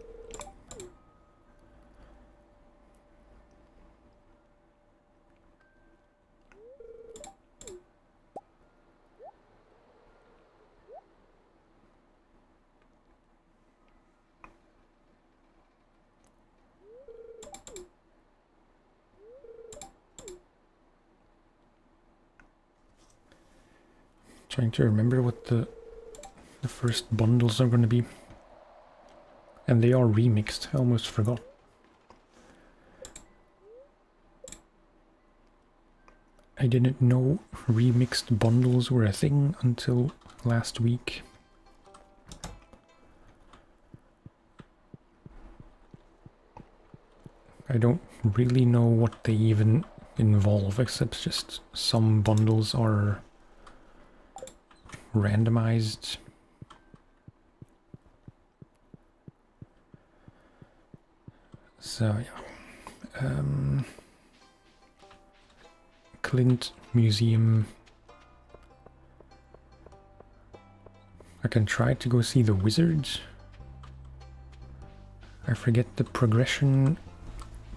Trying to remember what the first bundles are going to be. And they are remixed, I almost forgot. I didn't know remixed bundles were a thing until last week. I don't really know what they even involve, except just some bundles are randomized. So yeah. Clint Museum. I can try to go see the wizards. I forget the progression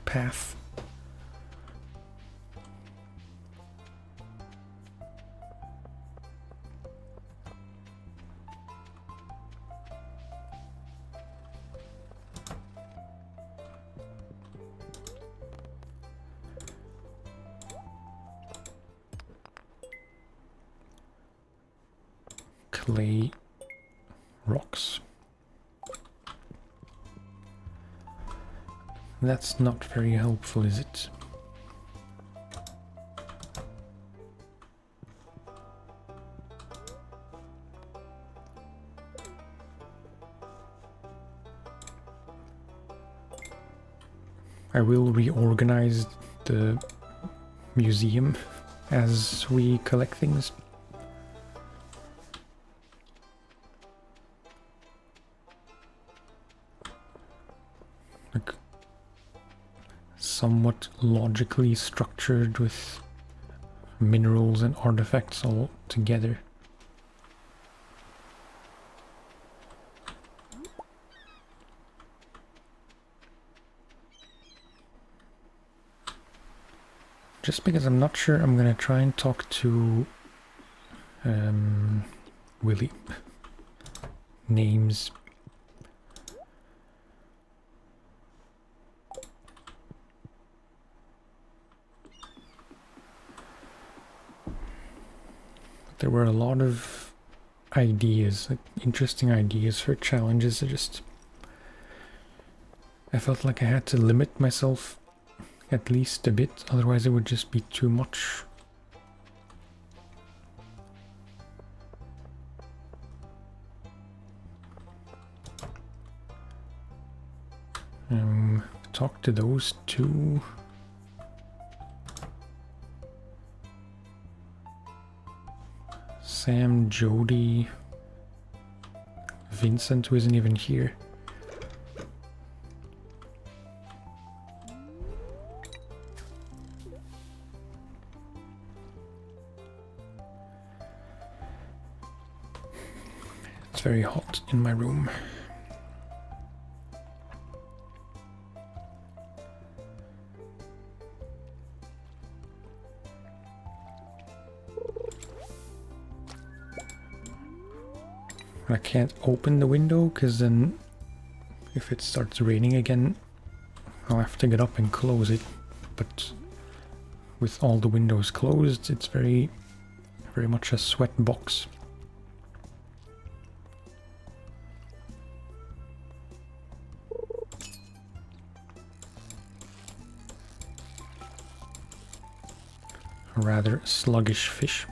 path. Clay rocks. That's not very helpful, is it? I will reorganize the museum as we collect things. Like, somewhat logically structured with minerals and artifacts all together. Just because I'm not sure, I'm gonna try and talk to Willie. Names. There were a lot of ideas, like interesting ideas for challenges. I felt like I had to limit myself at least a bit, otherwise it would just be too much. Talk to those two. Sam, Jody, Vincent, who isn't even here. It's very hot in my room. I can't open the window because then if it starts raining again, I'll have to get up and close it. But with all the windows closed, it's very much a sweat box. A rather sluggish fish.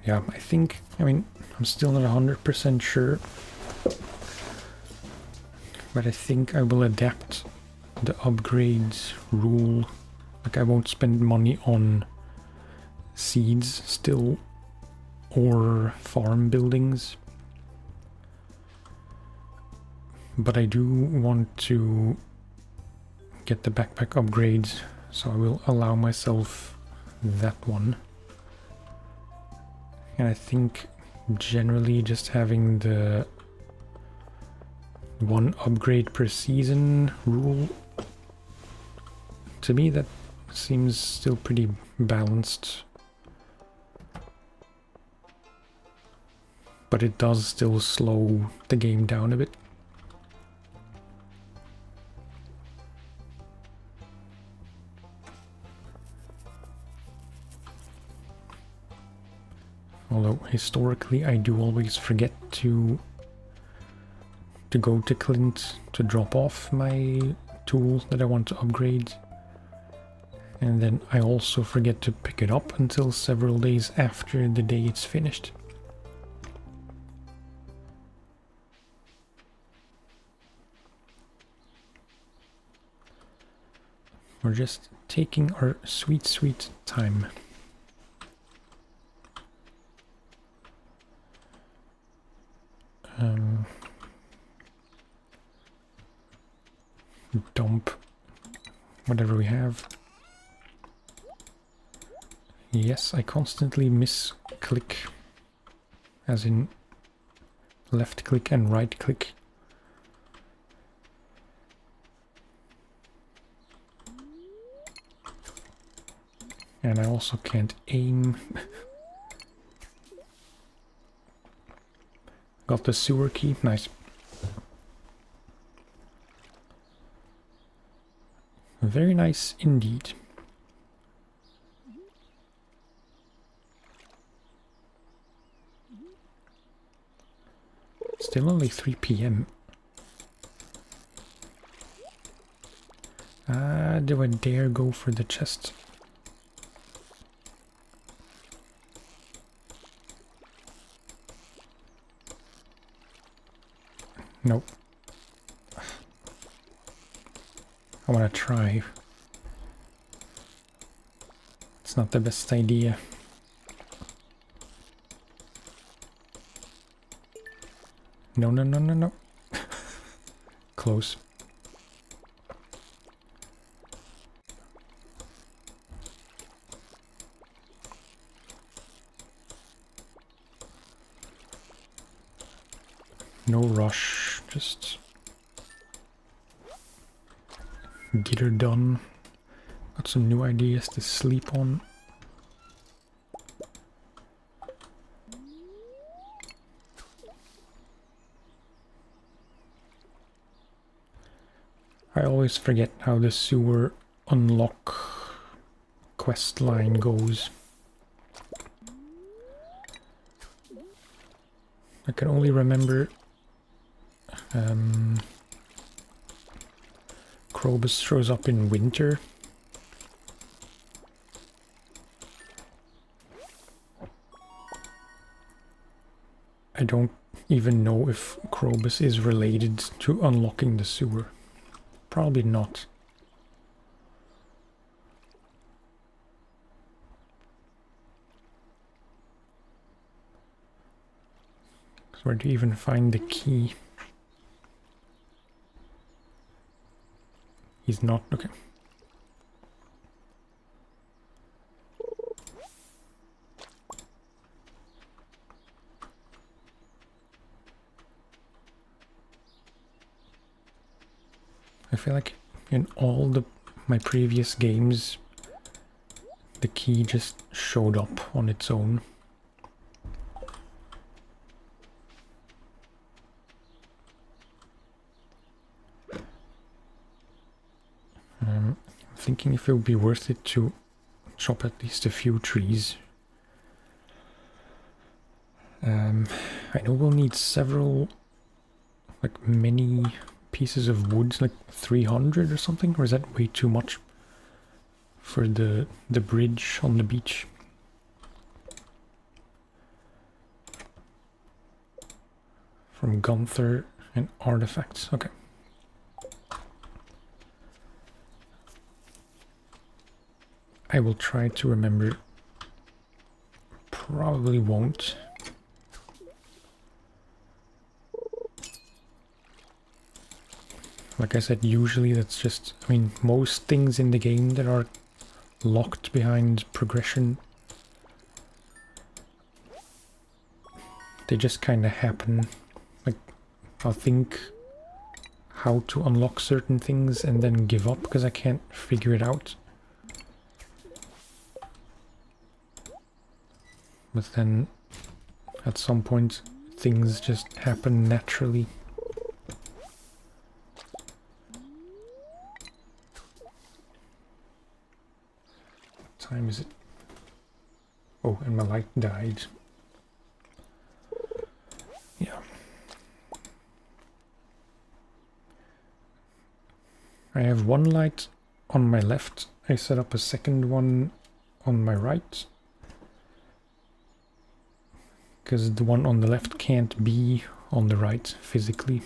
Yeah, I mean, I'm still not 100% sure, but I think I will adapt the upgrades rule. Like, I won't spend money on seeds still or farm buildings, but I do want to get the backpack upgrades, so I will allow myself that one. And I think generally just having the one upgrade per season rule, to me that seems still pretty balanced. But it does still slow the game down a bit. Although historically I do always forget to go to Clint to drop off my tools that I want to upgrade. And then I also forget to pick it up until several days after the day it's finished. We're just taking our sweet, sweet time. Dump whatever we have. Yes, I constantly misclick, as in left click and right click. And I also can't aim. Got the sewer key, nice. Very nice indeed. Still only 3 PM. Do I dare go for the chest? Nope. I want to try. It's not the best idea. No, no, no, no, no. Close. No rush, just get her done. Got some new ideas to sleep on. I always forget how the sewer unlock quest line goes. I can only remember Krobus shows up in winter. I don't even know if Krobus is related to unlocking the sewer. Probably not. Where do you even find the key? He's not, okay. I feel like in all my previous games, the key just showed up on its own. I'm thinking if it would be worth it to chop at least a few trees. I know we'll need several, like many pieces of wood, like 300 or something, or is that way too much for the bridge on the beach? From Gunther and artifacts, okay. I will try to remember. Probably won't. Like I said, usually that's just, I mean, most things in the game that are locked behind progression, they just kind of happen. Like, I'll think how to unlock certain things and then give up because I can't figure it out. But then, at some point, things just happen naturally. What time is it? Oh, and my light died. I have one light on my left. I set up a second one on my right, because the one on the left can't be on the right physically.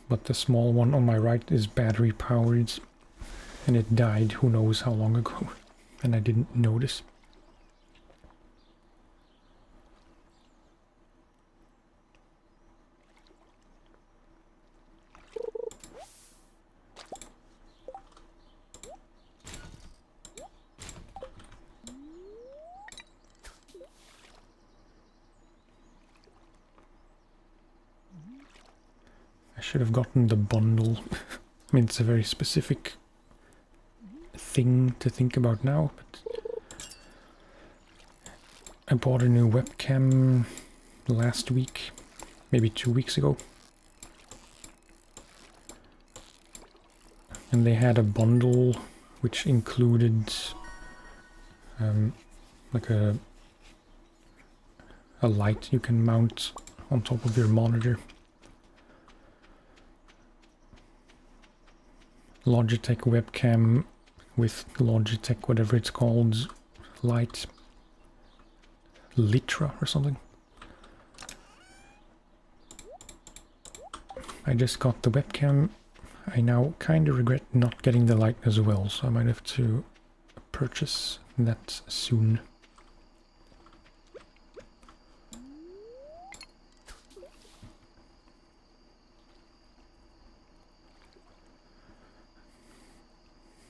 But the small one on my right is battery powered, and it died who knows how long ago, and I didn't notice. I should have gotten the bundle. I mean, it's a very specific thing to think about now, but I bought a new webcam last week, maybe 2 weeks ago. And they had a bundle which included like a light you can mount on top of your monitor. Logitech webcam with Logitech, whatever it's called, light. Litra or something. I just got the webcam. I now kind of regret not getting the light as well, so I might have to purchase that soon.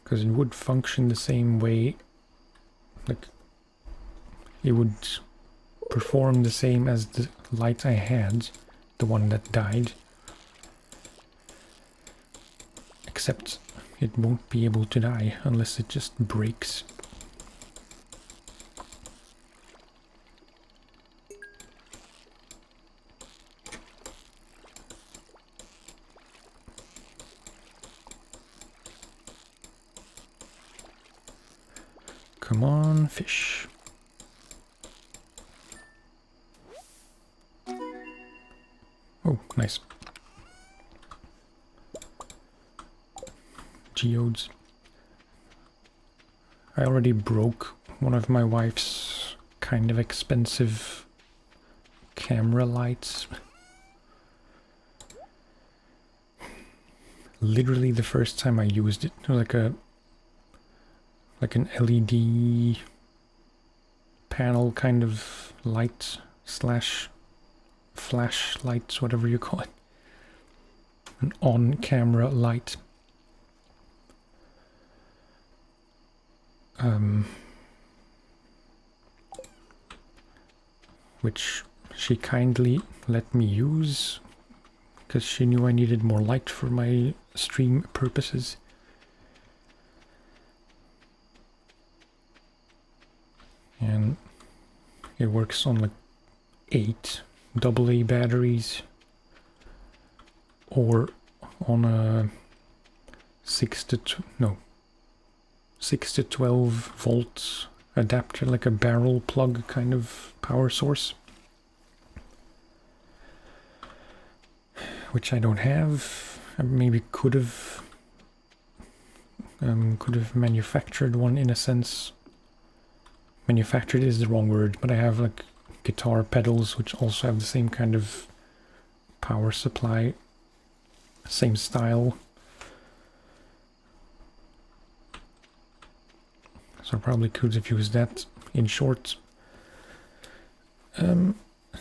Because it would function the same way, like it would perform the same as the light I had, the one that died, except it won't be able to die unless it just breaks. Come on, fish. Oh, nice. Geodes. I already broke one of my wife's kind of expensive camera lights. Literally the first time I used it, like an LED panel kind of light slash flashlight, whatever you call it. An on-camera light. Which she kindly let me use because she knew I needed more light for my stream purposes. And it works on like 8 AA batteries or on a 6 to 12 volts adapter, like a barrel plug kind of power source, which I don't have. I maybe could have manufactured one in a sense. Manufactured is the wrong word, but I have like guitar pedals which also have the same kind of power supply, same style. So I probably could have used that. In short,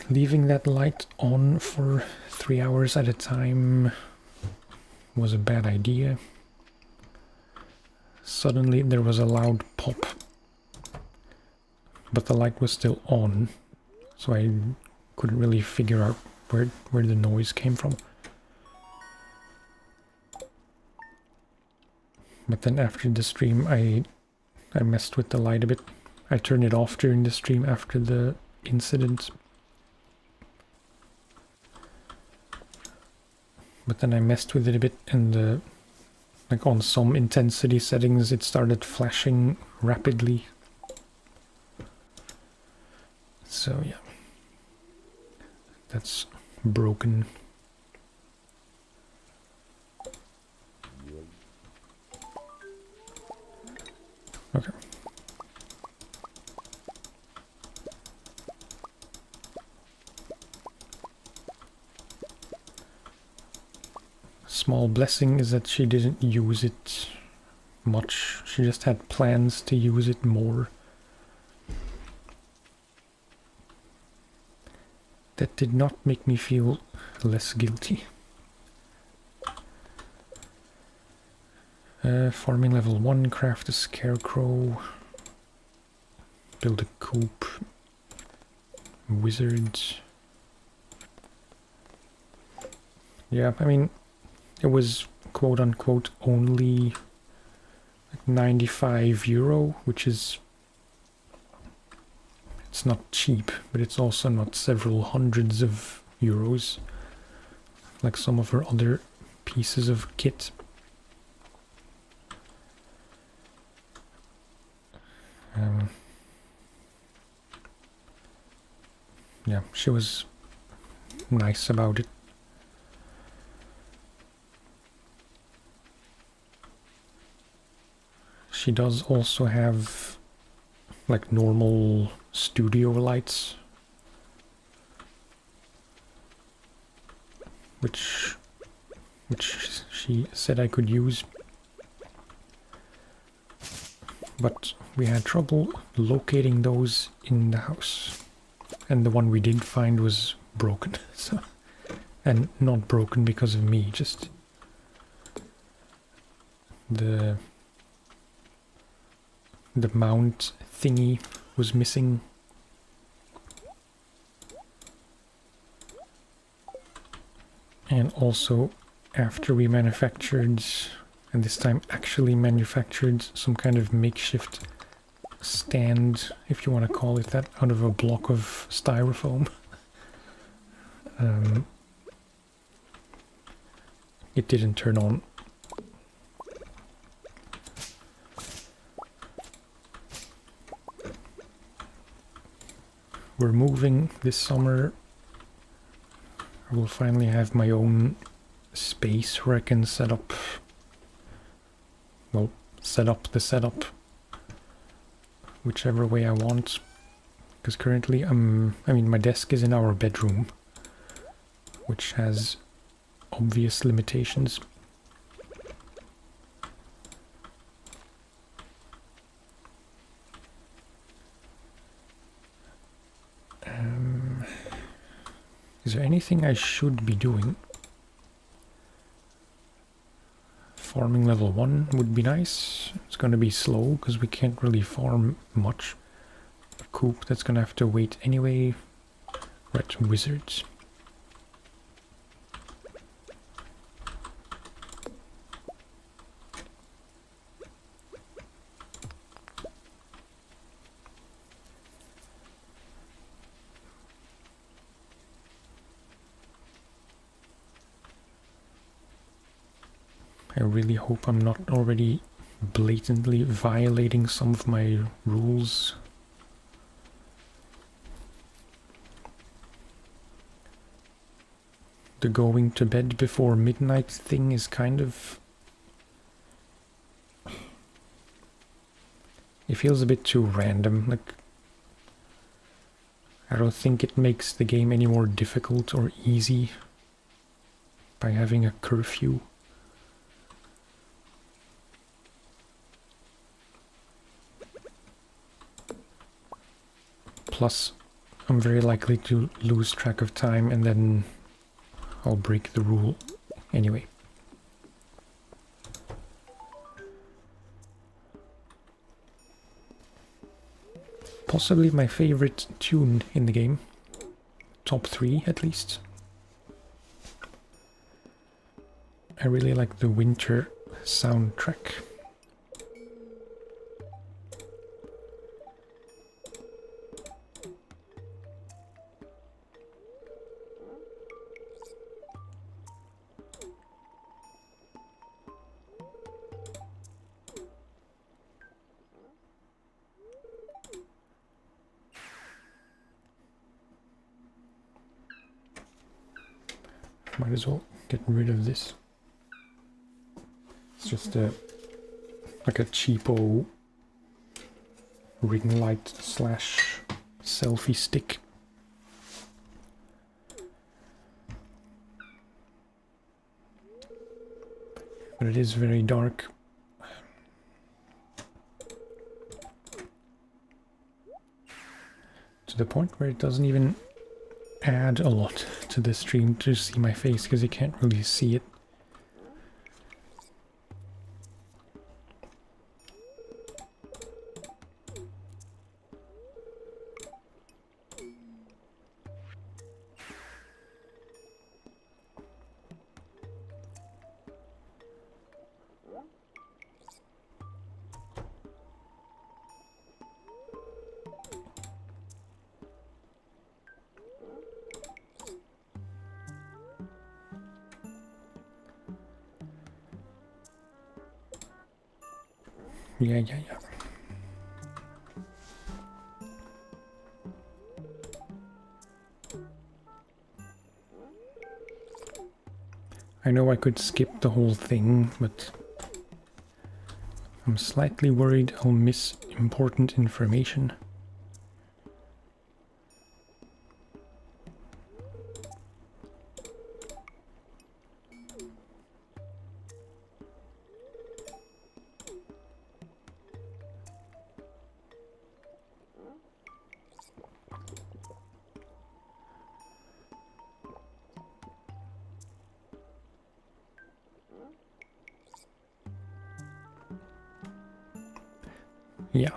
leaving that light on for 3 hours at a time was a bad idea. Suddenly there was a loud pop, but the light was still on, so I couldn't really figure out where the noise came from. But then after the stream I messed with the light a bit. I turned it off during the stream after the incident. But then I messed with it a bit, and like on some intensity settings it started flashing rapidly. So yeah, that's broken. small blessing is that she didn't use it much. She just had plans to use it more. That did not make me feel less guilty. Farming level 1, craft a scarecrow, build a coop, wizards. Yeah, I mean, it was quote-unquote only €95, which is... It's not cheap, but it's also not several hundreds of euros, like some of her other pieces of kit. Yeah, she was nice about it. She does also have like normal studio lights, which she said I could use, but we had trouble locating those in the house, and the one we did find was broken. So, and not broken because of me, just the mount thingy was missing. And also, after we manufactured, and this time actually manufactured, some kind of makeshift stand, if you want to call it that, out of a block of styrofoam. It didn't turn on. We're moving this summer. I will finally have my own space where I can set up, well, set up the setup whichever way I want. Because currently I mean, my desk is in our bedroom, which has obvious limitations. Is there anything I should be doing? Farming level 1 would be nice. It's going to be slow because we can't really farm much. A coop that's going to have to wait anyway. Right, wizards. I really hope I'm not already blatantly violating some of my rules. The going to bed before midnight thing is kind of... It feels a bit too random. Like, I don't think it makes the game any more difficult or easy by having a curfew. Plus, I'm very likely to lose track of time and then I'll break the rule anyway. Possibly my favorite tune in the game. Top 3 at least. I really like the winter soundtrack. Might as well get rid of this. It's just like a cheapo ring light slash selfie stick. But it is very dark. To the point where it doesn't even add a lot to the stream to see my face, because you can't really see it. Yeah. I know I could skip the whole thing, but I'm slightly worried I'll miss important information. Yeah.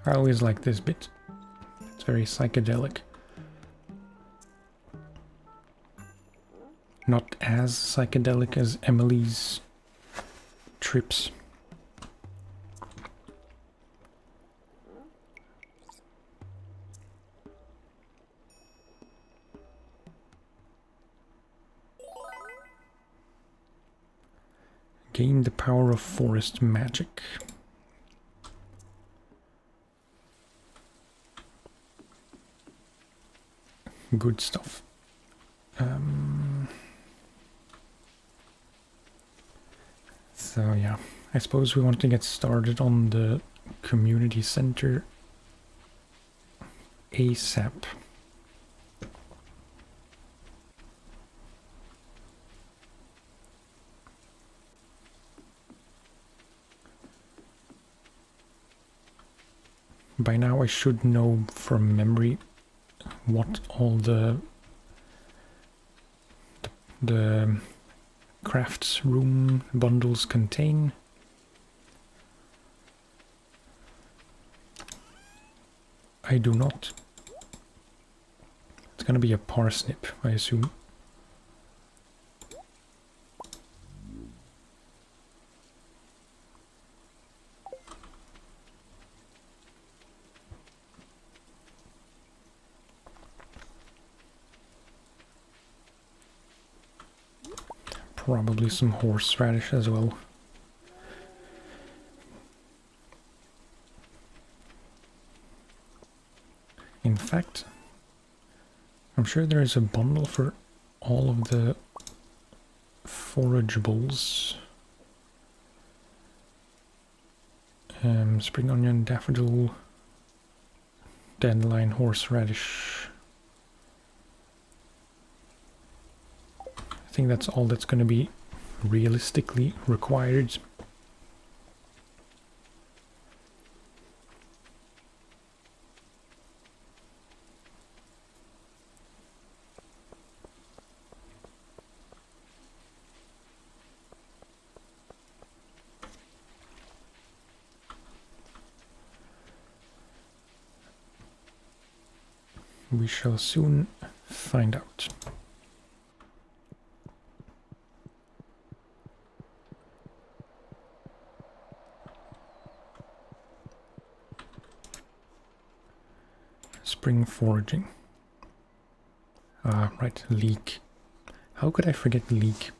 I always like this bit. It's very psychedelic. Not as psychedelic as Emily's trips. Gain the power of forest magic. Good stuff. So yeah, I suppose we want to get started on the community center ASAP. By now I should know from memory what all the crafts room bundles contain. I do not. It's gonna be a parsnip, I assume. Probably some horseradish as well. In fact, I'm sure there is a bundle for all of the forageables. Spring onion, daffodil, dandelion, horseradish. I think that's all that's going to be realistically required. We shall soon find out. Spring foraging. Ah, right, leek. How could I forget leek?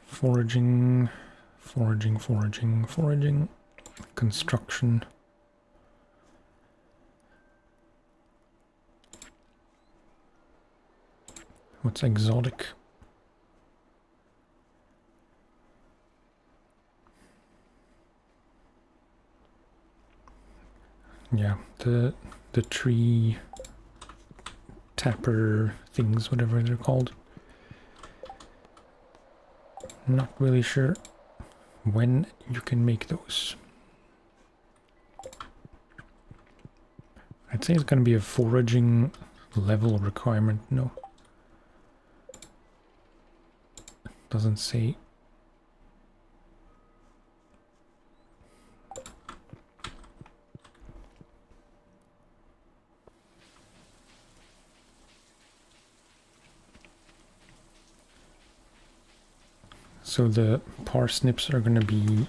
Foraging, foraging. Construction. What's exotic? Yeah, the tree tapper things, whatever they're called. Not really sure when you can make those. I'd say it's going to be a foraging level requirement. No. Doesn't say. So the parsnips are going to be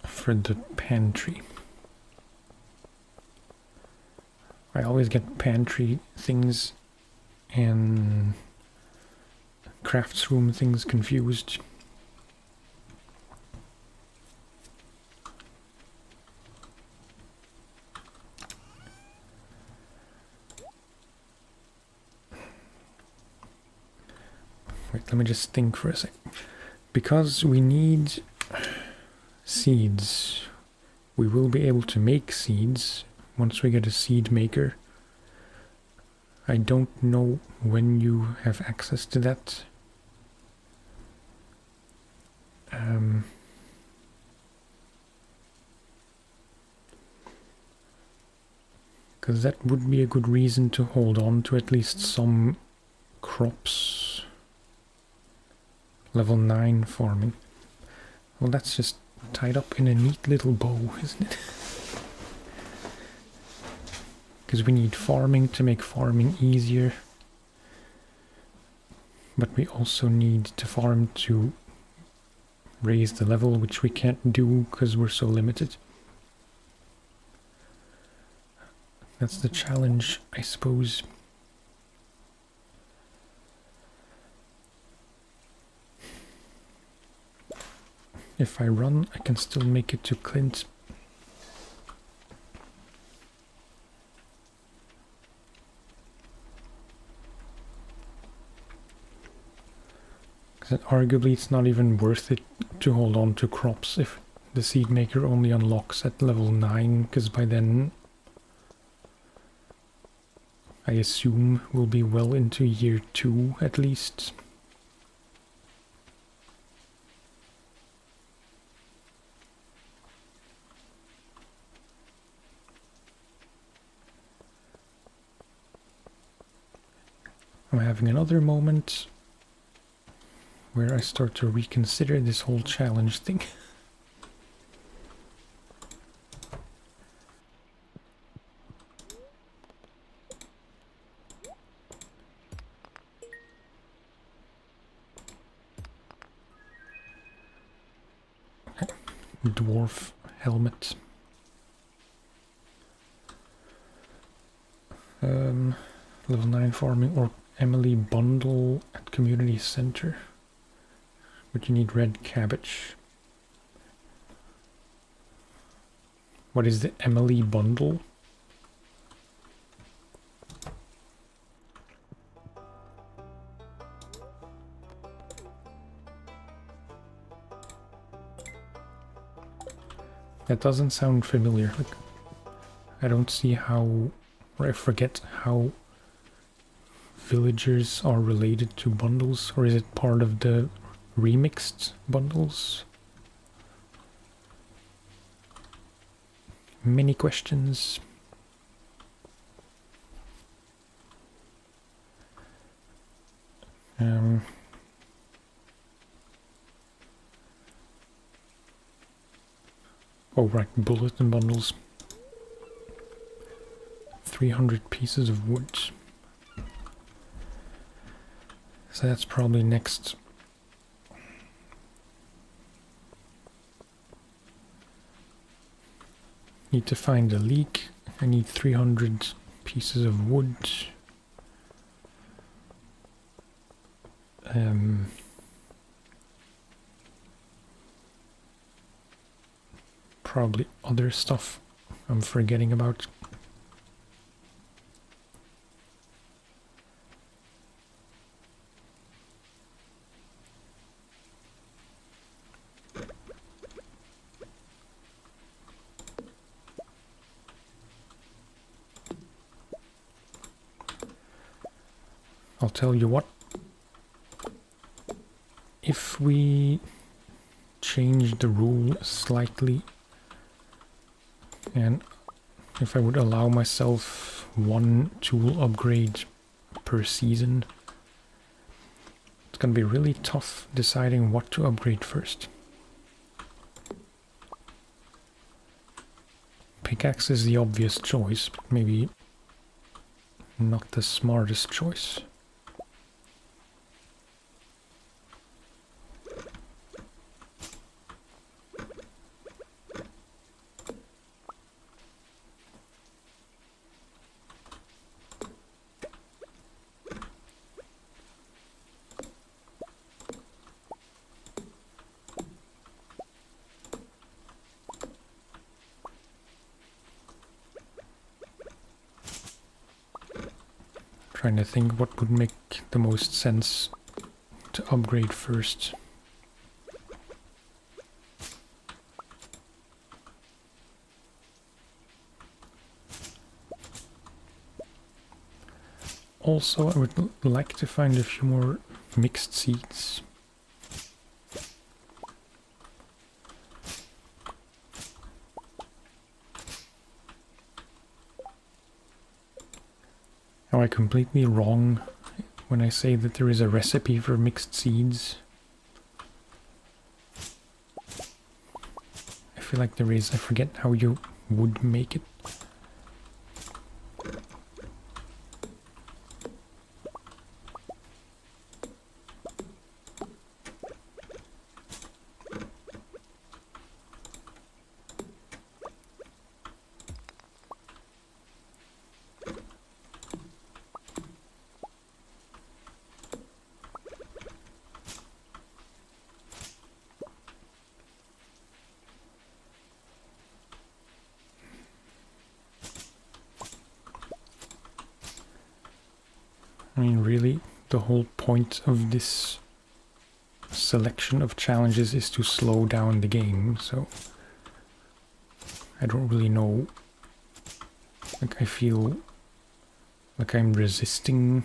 for the pantry. I always get pantry things and crafts room things confused. Wait, let me just think for a sec. Because we need seeds, we will be able to make seeds once we get a seed maker. I don't know when you have access to that. Because that would be a good reason to hold on to at least some crops. Level 9 farming. Well, that's just tied up in a neat little bow, isn't it? Because we need farming to make farming easier. But we also need to farm to raise the level, which we can't do because we're so limited. That's the challenge, I suppose. If I run, I can still make it to Clint. Because arguably it's not even worth it to hold on to crops if the seed maker only unlocks at level 9, because by then I assume we'll be well into year 2 at least. I'm having another moment where I start to reconsider this whole challenge thing. Dwarf helmet. Level 9 farming or Emily bundle at community center. But you need red cabbage. What is the Emily bundle? That doesn't sound familiar. Like, I don't see how, or I forget how villagers are related to bundles, or is it part of the remixed bundles? Many questions. Oh right, bulletin bundles. 300 pieces of wood. So that's probably next. Need to find a leak. I need 300 pieces of wood. Probably other stuff I'm forgetting about. I'll tell you what. If we change the rule slightly, and if I would allow myself one tool upgrade per season, it's gonna be really tough deciding what to upgrade first. Pickaxe is the obvious choice, but maybe not the smartest choice. Trying to think what would make the most sense to upgrade first. Also, I would like to find a few more mixed seeds. Am I completely wrong when I say that there is a recipe for mixed seeds? I feel like there is. I forget how you would make it. I mean, really, the whole point of this selection of challenges is to slow down the game, so I don't really know. Like, I feel like I'm resisting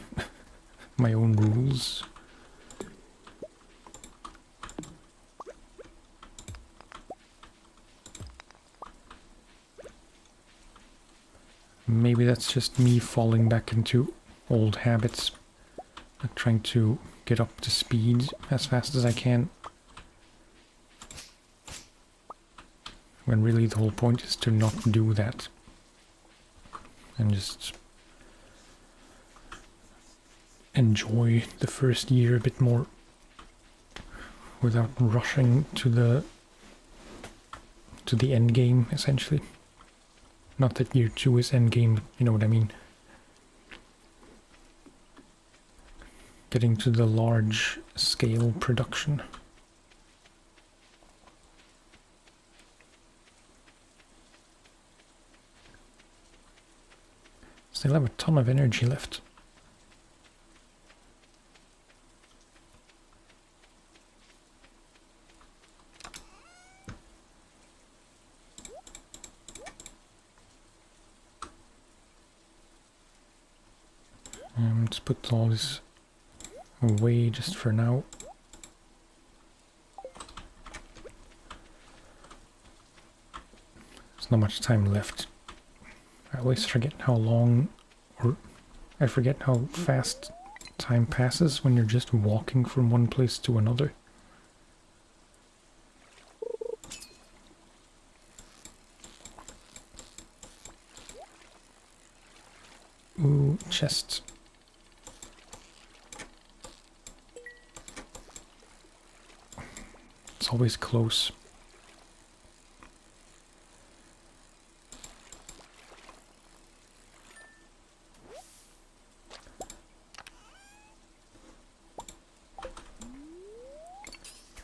my own rules. Maybe that's just me falling back into old habits, like trying to get up to speed as fast as I can, when really the whole point is to not do that and just enjoy the first year a bit more without rushing to the end game, essentially. Not that year 2 is end game, but you know what I mean. Getting to the large scale production. Still have a ton of energy left. Let's put all this away just for now. There's not much time left. I always forget how long, or I forget how fast time passes when you're just walking from one place to another. Ooh, chest. It's always close.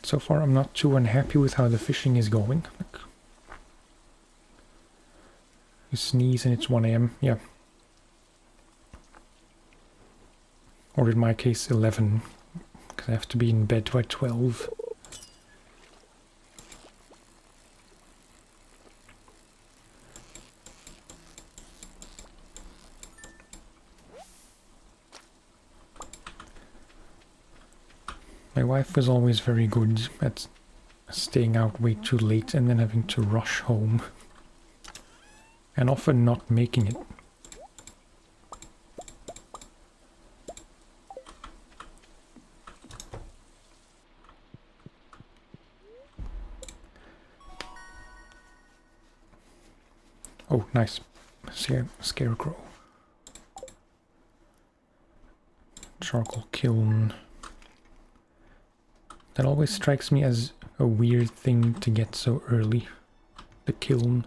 So far I'm not too unhappy with how the fishing is going. Like, you sneeze and it's 1 AM, yeah. Or in my case 11, because I have to be in bed by 12. My wife was always very good at staying out way too late and then having to rush home. And often not making it. Oh, nice. Scarecrow. Charcoal kiln. That always strikes me as a weird thing to get so early. The kiln.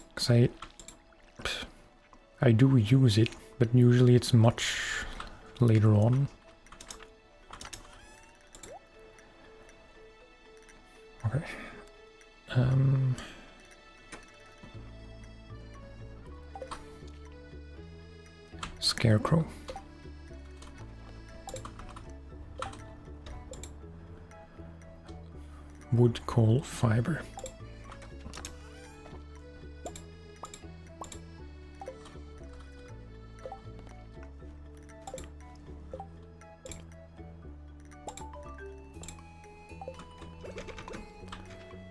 Because I do use it, but usually it's much later on. Okay. Scarecrow. Wood, coal, fiber.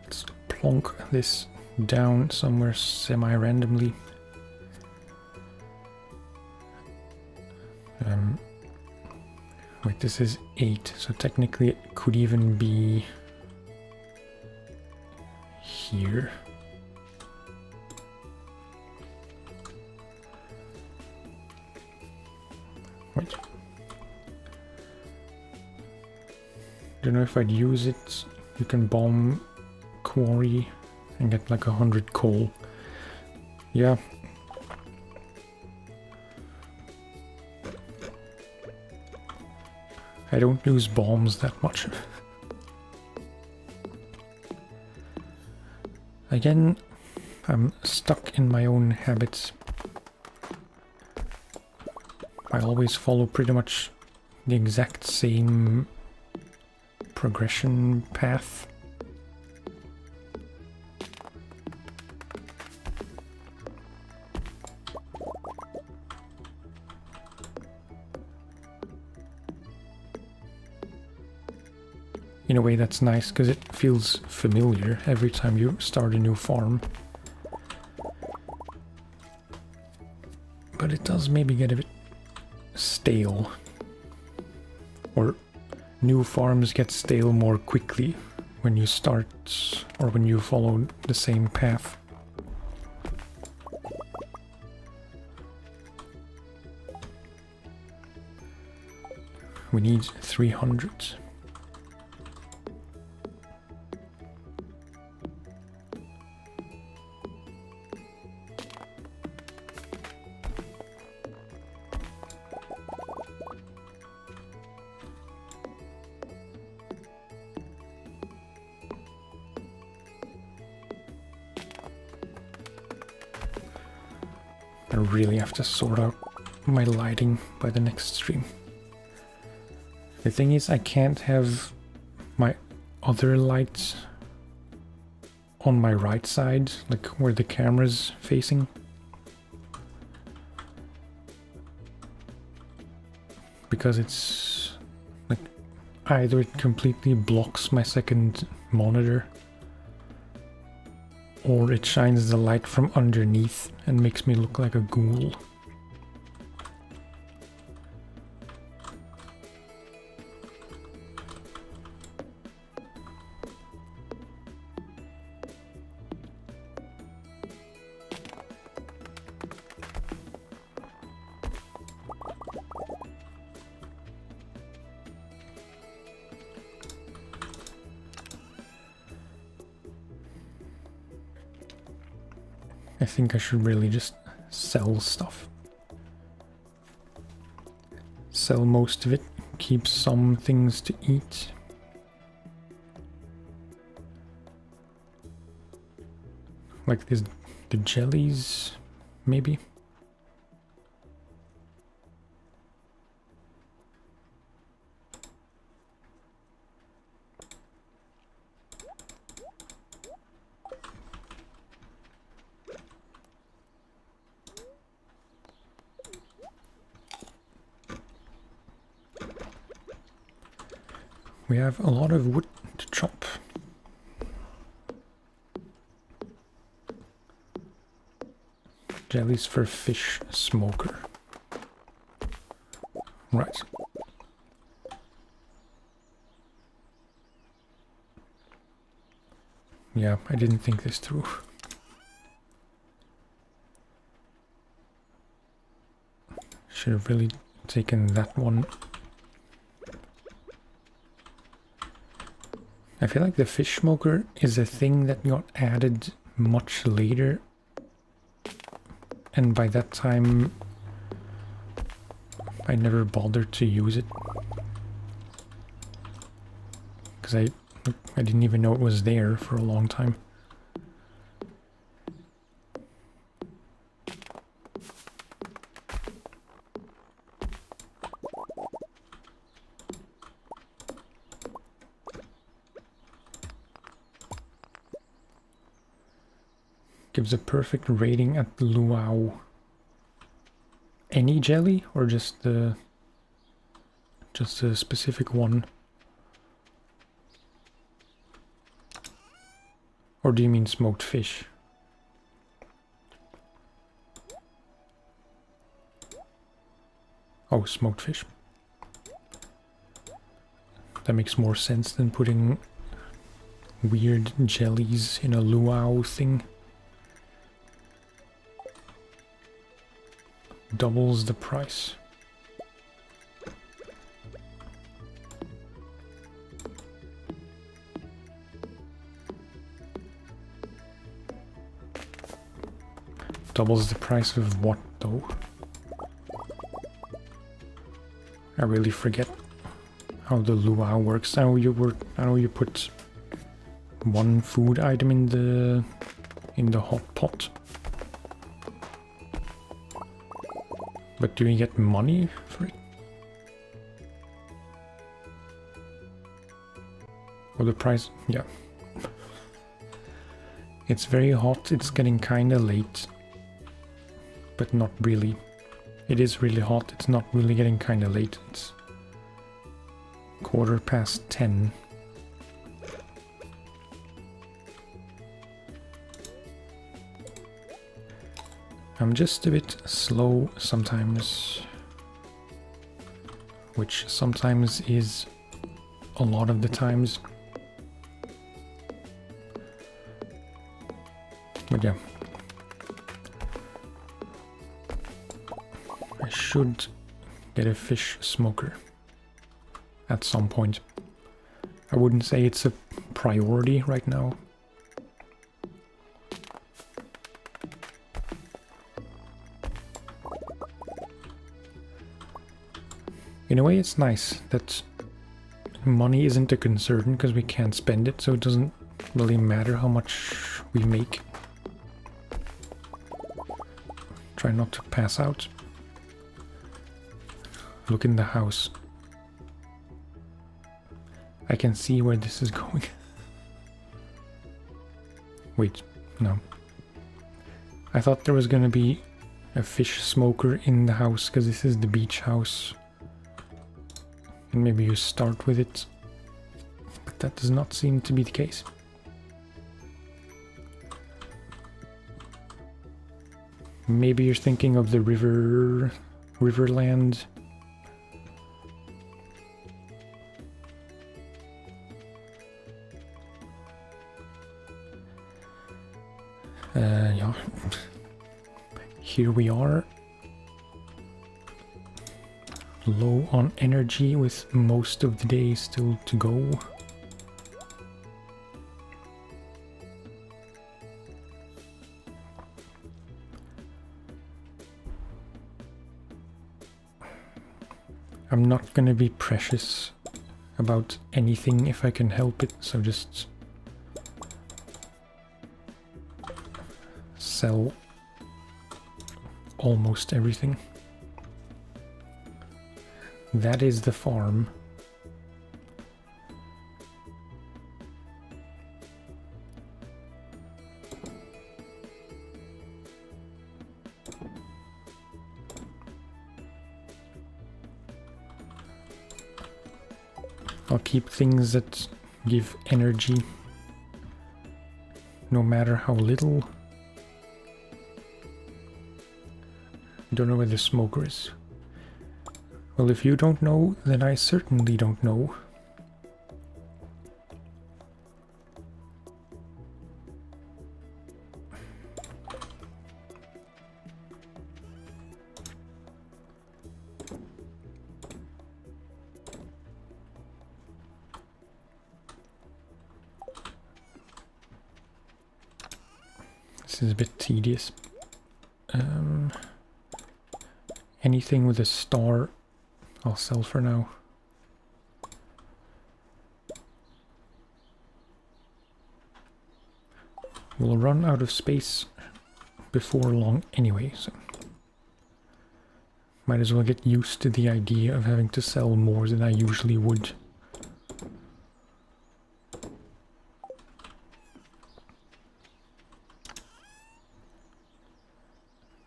Let's plonk this down somewhere semi-randomly. Wait, this is 8, so technically it could even be here. Wait. Don't know if I'd use it. You can bomb quarry and get like 100 coal. Yeah. I don't use bombs that much. Again, I'm stuck in my own habits. I always follow pretty much the exact same progression path. In a way that's nice, because it feels familiar every time you start a new farm. But it does maybe get a bit stale. Or new farms get stale more quickly when you start, or when you follow the same path. We need 300. I really have to sort out my lighting by the next stream. The thing is, I can't have my other lights on my right side, like where the camera's facing. Because it's like either it completely blocks my second monitor, or it shines the light from underneath and makes me look like a ghoul. I think I should really just sell stuff. Sell most of it, keep some things to eat. Like this, the jellies, maybe? We have a lot of wood to chop. Jellies for fish smoker. Right. Yeah, I didn't think this through. Should have really taken that one. I feel like the fish smoker is a thing that got added much later. And by that time, I never bothered to use it. Because I didn't even know it was there for a long time. Gives a perfect rating at luau. Any jelly or just a specific one? Or do you mean smoked fish? Oh, smoked fish. That makes more sense than putting weird jellies in a luau thing. Doubles the price. Doubles the price of what though? I really forget how the luau works. I know you put one food item in the hot pot. But do you get money for it? Or the price? Yeah. It's very hot, it's getting kinda late. But not really. It is really hot, it's not really getting kinda late. It's 10:15. I'm just a bit slow sometimes, which sometimes is a lot of the times. But yeah, I should get a fish smoker at some point. I wouldn't say it's a priority right now. In a way, it's nice that money isn't a concern because we can't spend it, so it doesn't really matter how much we make. Try not to pass out. Look in the house. I can see where this is going. Wait, no. I thought there was gonna be a fish smoker in the house because this is the beach house. And maybe you start with it, but that does not seem to be the case. Maybe you're thinking of the Riverland. Yeah. Here we are. Low on energy with most of the day still to go. I'm not gonna be precious about anything if I can help it, so just sell almost everything. That is the farm. I'll keep things that give energy, no matter how little. Don't know where the smoker is. Well, if you don't know, then I certainly don't know. This is a bit tedious. Anything with a star, I'll sell for now. We'll run out of space before long anyway, so might as well get used to the idea of having to sell more than I usually would.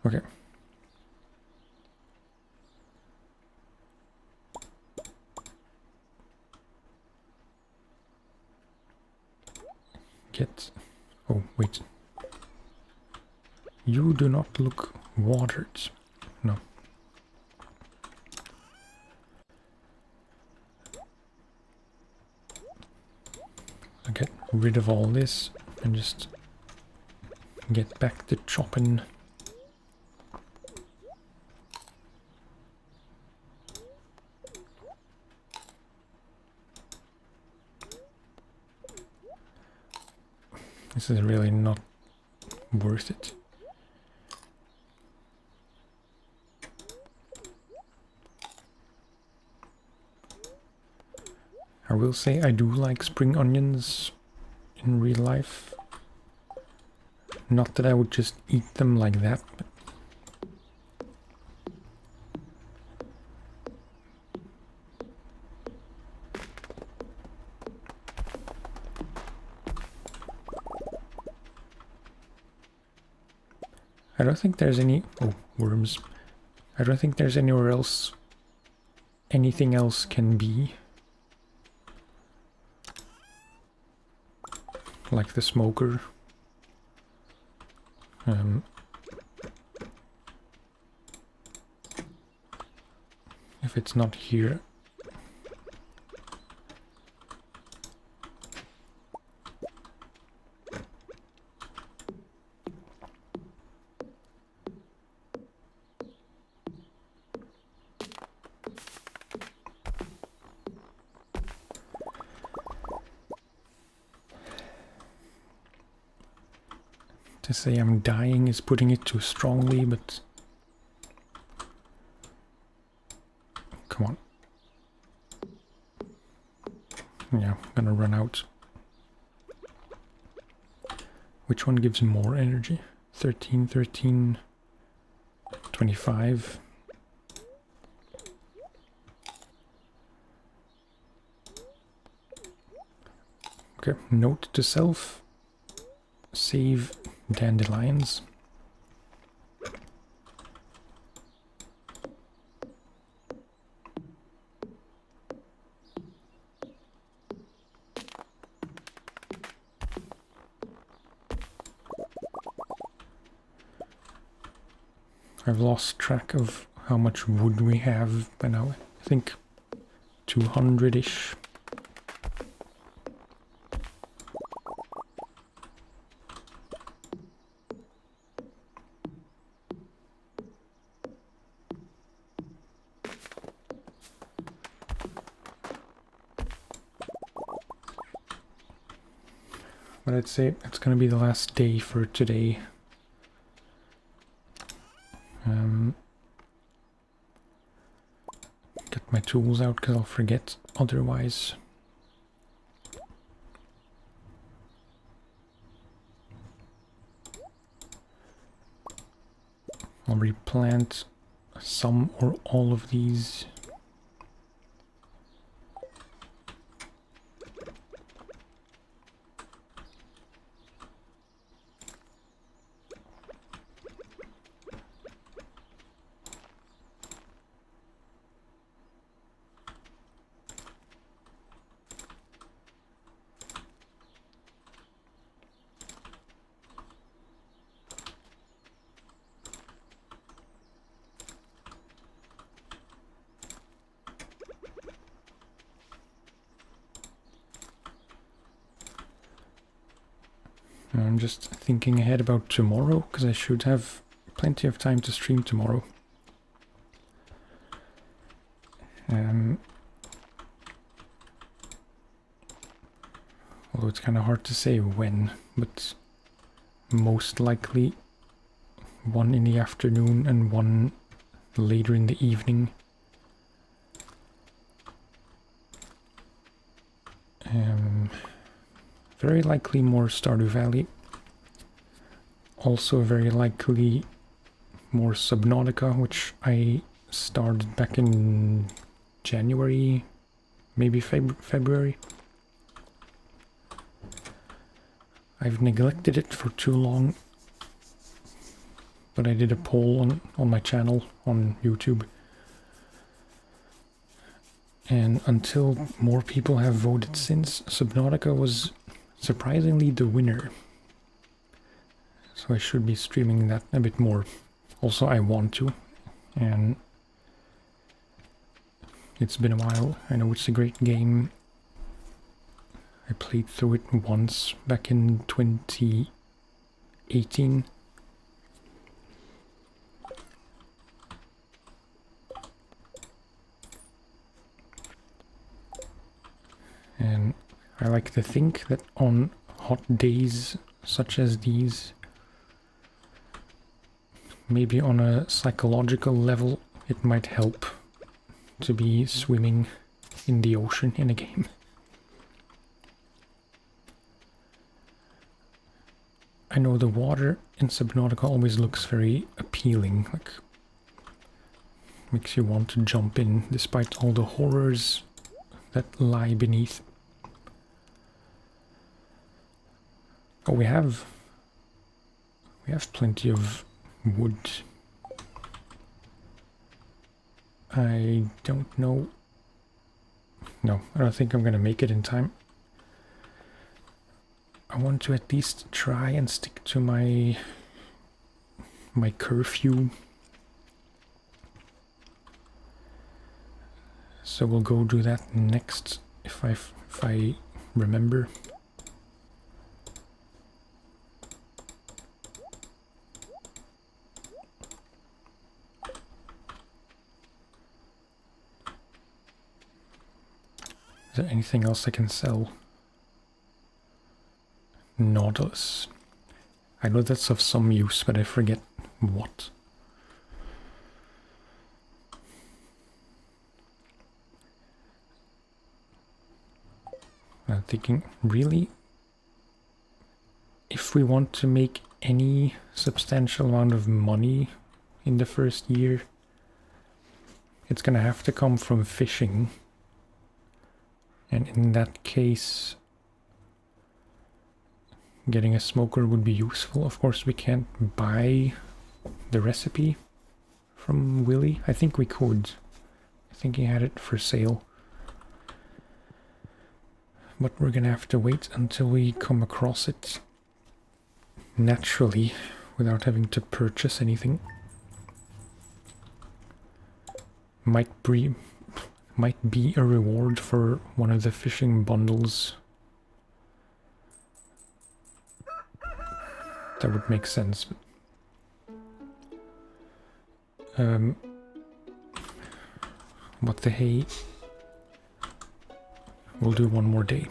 Okay. Get... Oh, wait. You do not look watered. No. I'll get rid of all this and just get back to chopping. This is really not worth it. I will say I do like spring onions in real life. Not that I would just eat them like that, but I don't think there's any... Oh, worms. I don't think there's anywhere else anything else can be. Like the smoker. If it's not here. To say I'm dying is putting it too strongly, but come on. Yeah, I'm gonna run out. Which one gives more energy? 13, 13, 25. Okay, note to self. Save dandelions. I've lost track of how much wood we have by now. I think 200-ish. But I'd say it's gonna be the last day for today. Get my tools out because I'll forget otherwise. I'll replant some or all of these. I'm just thinking ahead about tomorrow, because I should have plenty of time to stream tomorrow. Although it's kind of hard to say when, but most likely one in the afternoon and one later in the evening. Very likely more Stardew Valley. Also very likely more Subnautica, which I started back in January, maybe February. I've neglected it for too long, but I did a poll on my channel on YouTube. And until more people have voted since, Subnautica was surprisingly the winner. So I should be streaming that a bit more. Also, I want to, and it's been a while. I know it's a great game. I played through it once back in 2018. And I like to think that on hot days such as these, maybe on a psychological level, it might help to be swimming in the ocean in a game. I know the water in Subnautica always looks very appealing, like makes you want to jump in despite all the horrors that lie beneath. Oh, we have plenty of wood. I don't know. No, I don't think I'm gonna make it in time. I want to at least try and stick to my curfew. So we'll go do that next if I remember. Is there anything else I can sell? Nautilus. I know that's of some use, but I forget what. I'm thinking, really? If we want to make any substantial amount of money in the first year, it's gonna have to come from fishing. And in that case, getting a smoker would be useful. Of course, we can't buy the recipe from Willy. I think we could. I think he had it for sale. But we're gonna have to wait until we come across it naturally without having to purchase anything. Might be a reward for one of the fishing bundles. That would make sense. What the hey? We'll do one more day.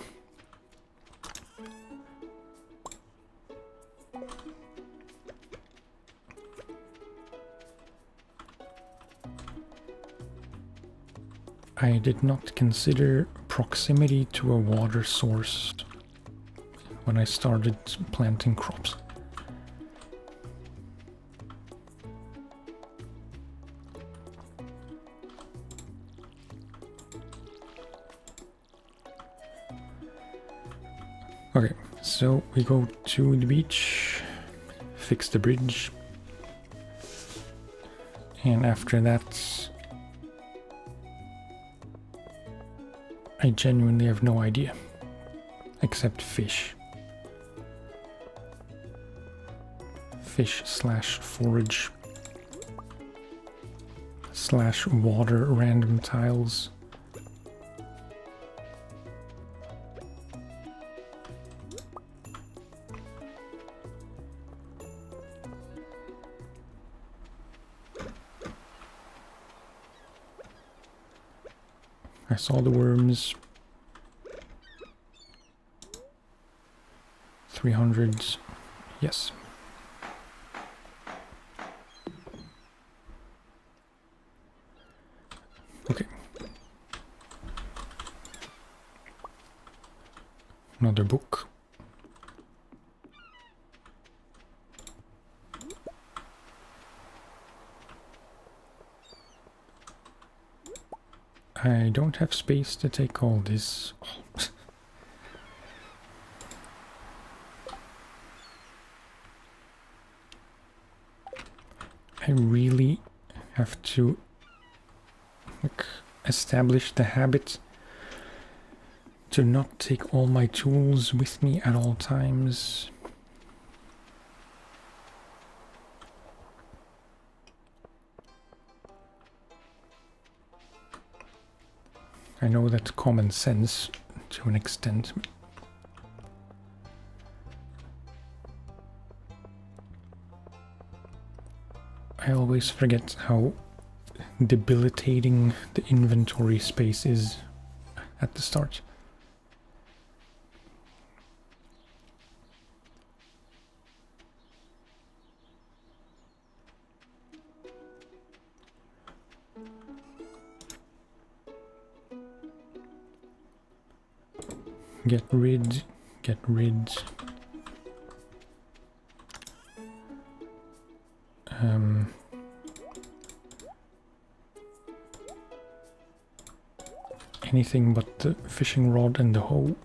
I did not consider proximity to a water source when I started planting crops. Okay, so we go to the beach, fix the bridge, and after that I genuinely have no idea, except fish. Fish/forage / water random tiles. I saw the worms. 300. Yes. Okay. Another book. I don't have space to take all this. I really have to establish the habit to not take all my tools with me at all times. I know that's common sense to an extent. I always forget how debilitating the inventory space is at the start. Get rid. Anything but the fishing rod and the hoe.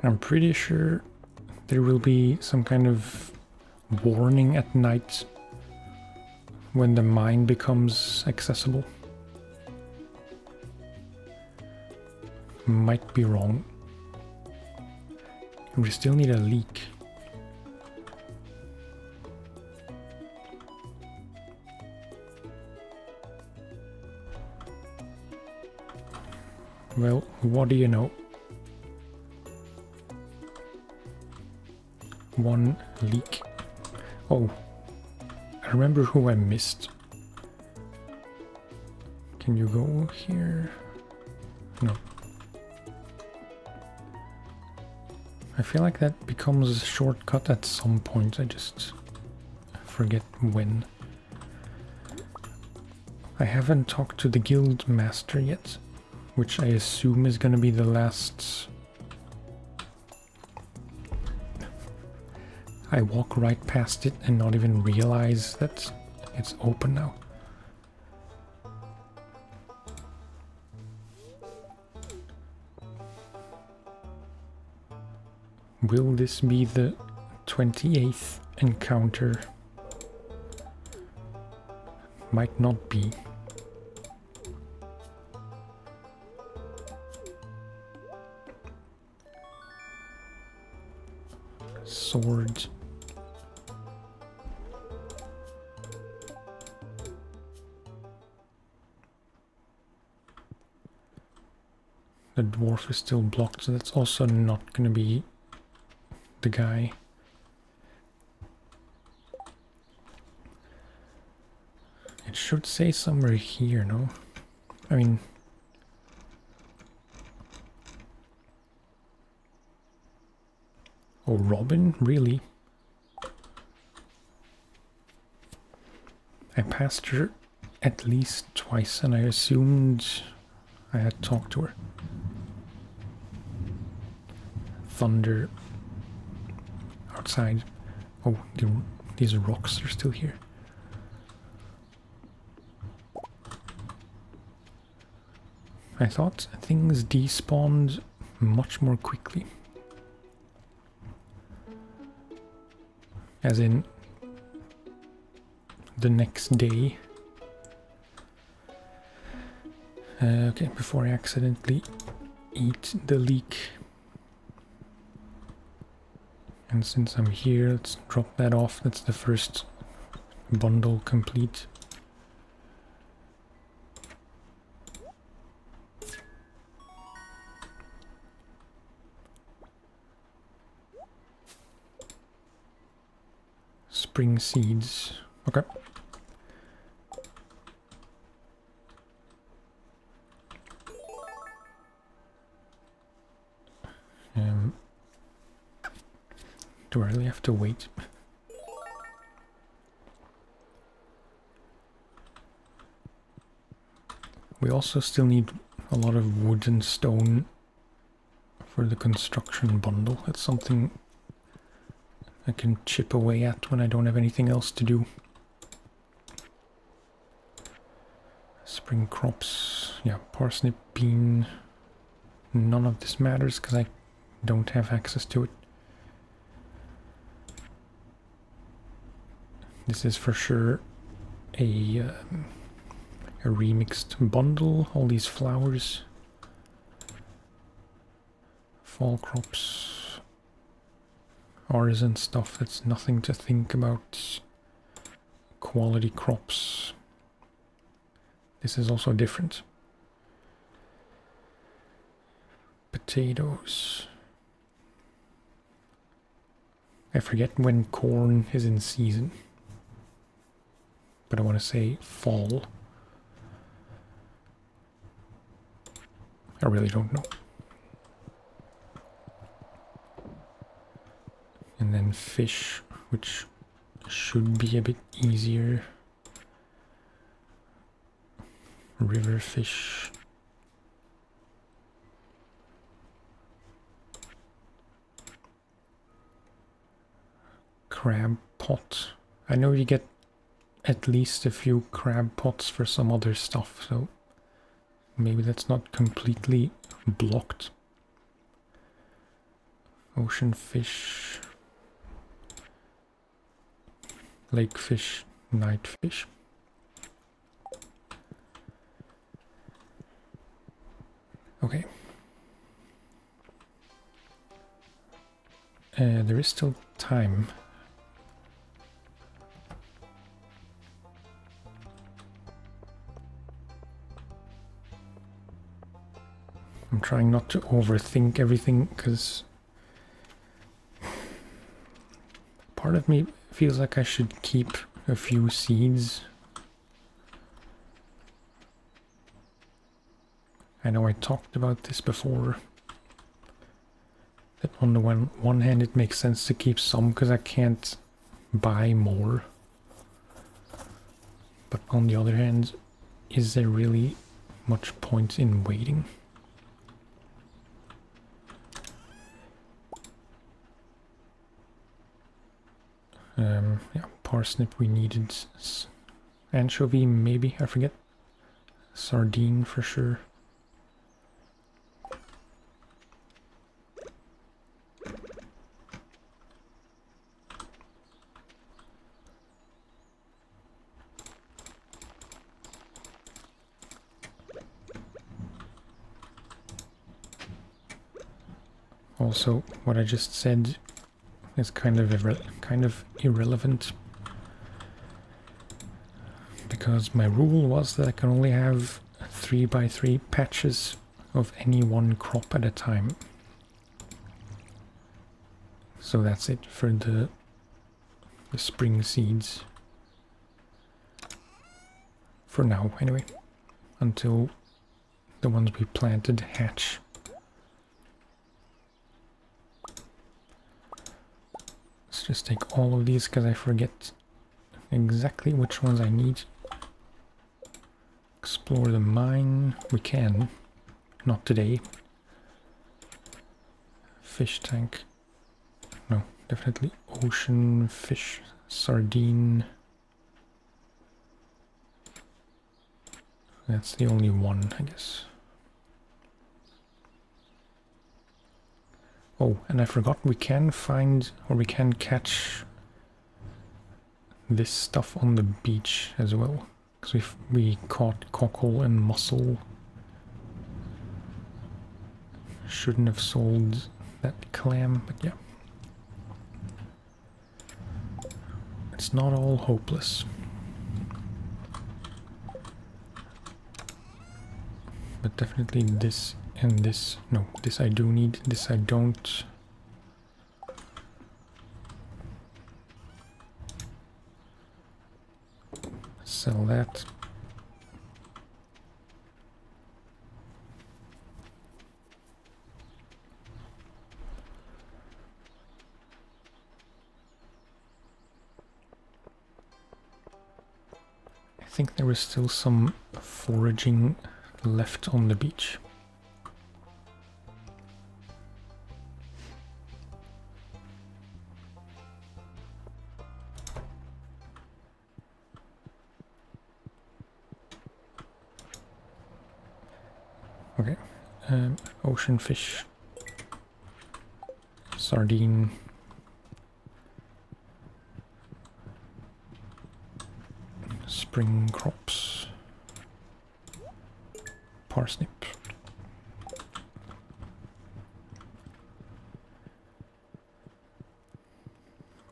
I'm pretty sure there will be some kind of warning at night when the mine becomes accessible. Might be wrong. We still need a leak. Well, what do you know? One leak. Oh, I remember who I missed. Can you go here? No. I feel like that becomes a shortcut at some point. I just forget when. I haven't talked to the guild master yet, which I assume is gonna be the last. I walk right past it and not even realize that it's open now. Will this be the 28th encounter? Might not be. Sword. The dwarf is still blocked, so that's also not going to be the guy. It should say somewhere here, no? I mean... Oh, Robin? Really? I passed her at least twice and I assumed I had talked to her. Thunder outside. Oh, these rocks are still here. I thought things despawned much more quickly. As in the next day. Okay, before I accidentally eat the leek. And since I'm here, let's drop that off. That's the first bundle complete. spring seeds. Okay. Do I really have to wait? We also still need a lot of wood and stone for the construction bundle. That's something I can chip away at when I don't have anything else to do. Spring crops, yeah, parsnip, bean. None of this matters because I don't have access to it. This is for sure a remixed bundle. All these flowers, fall crops, artisan stuff. That's nothing to think about. Quality crops. This is also different. Potatoes. I forget when corn is in season, but I want to say fall. I really don't know. And then fish, which should be a bit easier. River fish. Crab pot. I know you get at least a few crab pots for some other stuff, so maybe that's not completely blocked. Ocean fish. Lake fish, night fish. Okay. There is still time. I'm trying not to overthink everything because part of me feels like I should keep a few seeds. I know I talked about this before. That on the one hand it makes sense to keep some because I can't buy more. But on the other hand, is there really much point in waiting? Yeah, parsnip we needed. Anchovy maybe, I forget. Sardine for sure. Also, what I just said is kind of irrelevant because my rule was that I can only have 3x3 patches of any one crop at a time. So that's it for the spring seeds. For now, anyway. Until the ones we planted hatch. Let's just take all of these because I forget exactly which ones I need. Explore the mine. We can. Not today. Fish tank. No, definitely ocean fish. Sardine. That's the only one, I guess. Oh, and I forgot we can find, or we can catch this stuff on the beach as well. Because we caught cockle and mussel. Shouldn't have sold that clam, but yeah. It's not all hopeless. But definitely this and this. No, this I do need, this I don't. Sell that. I think there is still some foraging left on the beach. Okay, ocean fish, sardine, spring crops, parsnip.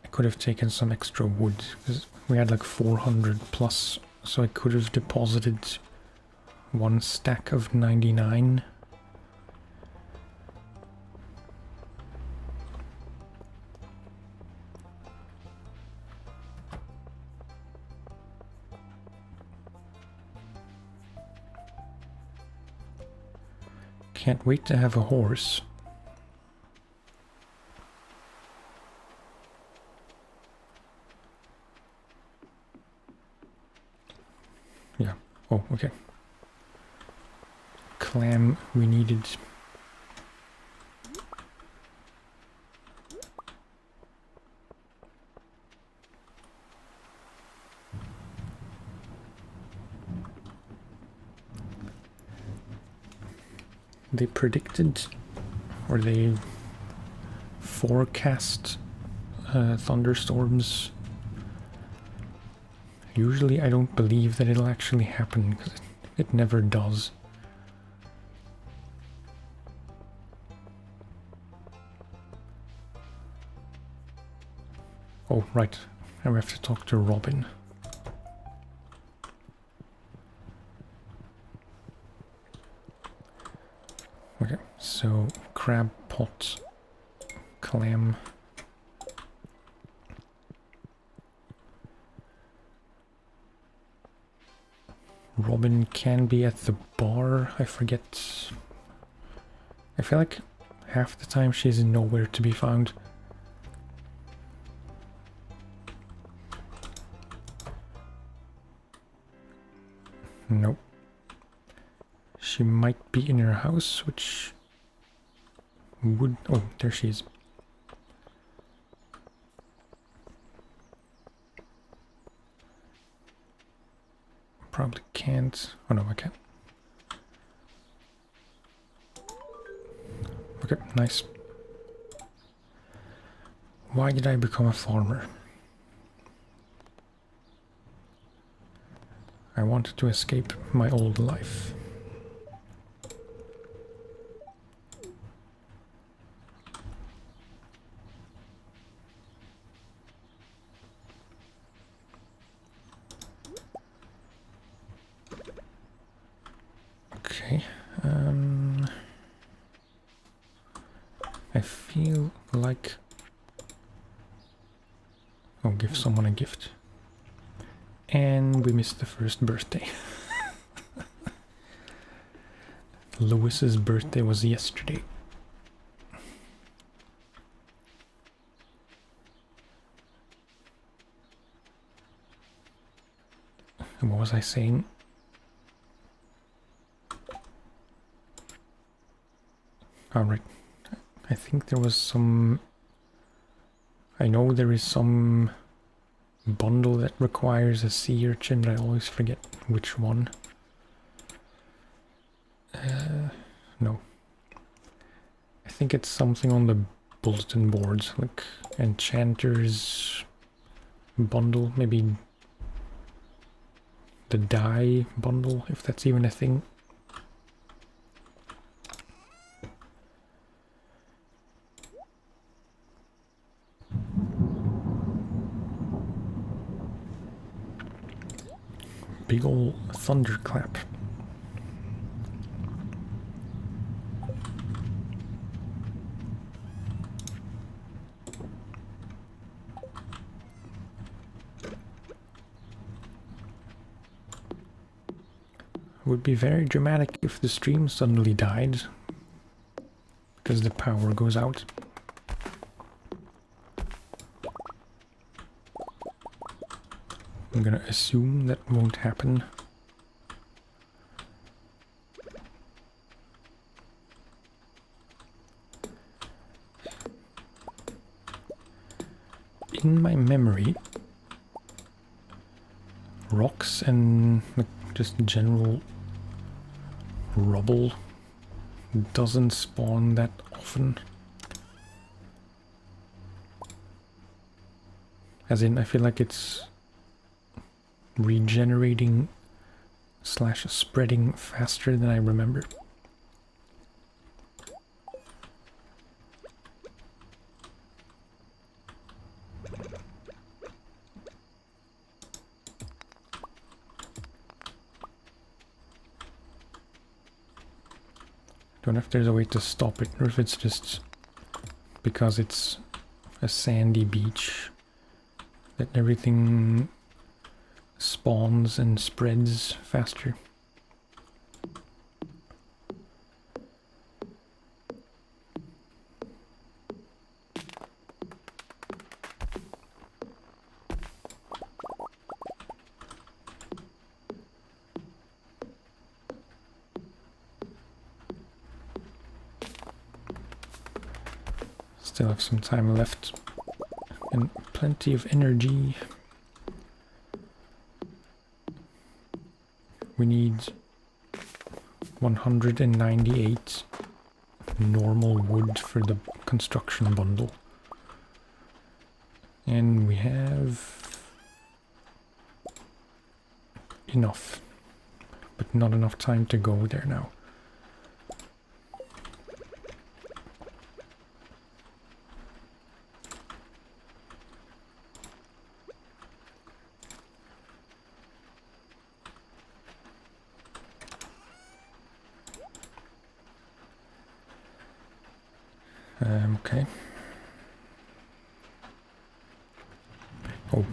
I could have taken some extra wood because we had like 400 plus, so I could have deposited one stack of 99. Can't wait to have a horse. Yeah. Oh, okay. Clam we needed. They predicted, or they forecast thunderstorms. Usually I don't believe that it'll actually happen, because it never does. Oh, right. I have to talk to Robin. Okay, so crab pot, clam. Robin can be at the bar, I forget. I feel like half the time she's nowhere to be found. Nope. She might be in her house, which would... Oh, there she is. Probably can't... Oh no, I can't. Okay, nice. Why did I become a farmer? I wanted to escape my old life. Okay, I feel like... Oh, give someone a gift. And we missed the first birthday. Lewis's birthday was yesterday. And what was I saying? Alright. I think there was some... I know there is some bundle that requires a sea urchin, but I always forget which one. No. I think it's something on the bulletin boards, like Enchanter's bundle, maybe the dye bundle, if that's even a thing. Big ol' thunderclap. It would be very dramatic if the stream suddenly died because the power goes out. I'm gonna assume that won't happen. In my memory, rocks and just general rubble doesn't spawn that often. As in, I feel like it's regenerating / spreading faster than I remember. Don't know if there's a way to stop it, or if it's just because it's a sandy beach that everything spawns and spreads faster. Still have some time left and plenty of energy. We need 198 normal wood for the construction bundle. And we have enough, but not enough time to go there now. Okay. Oh,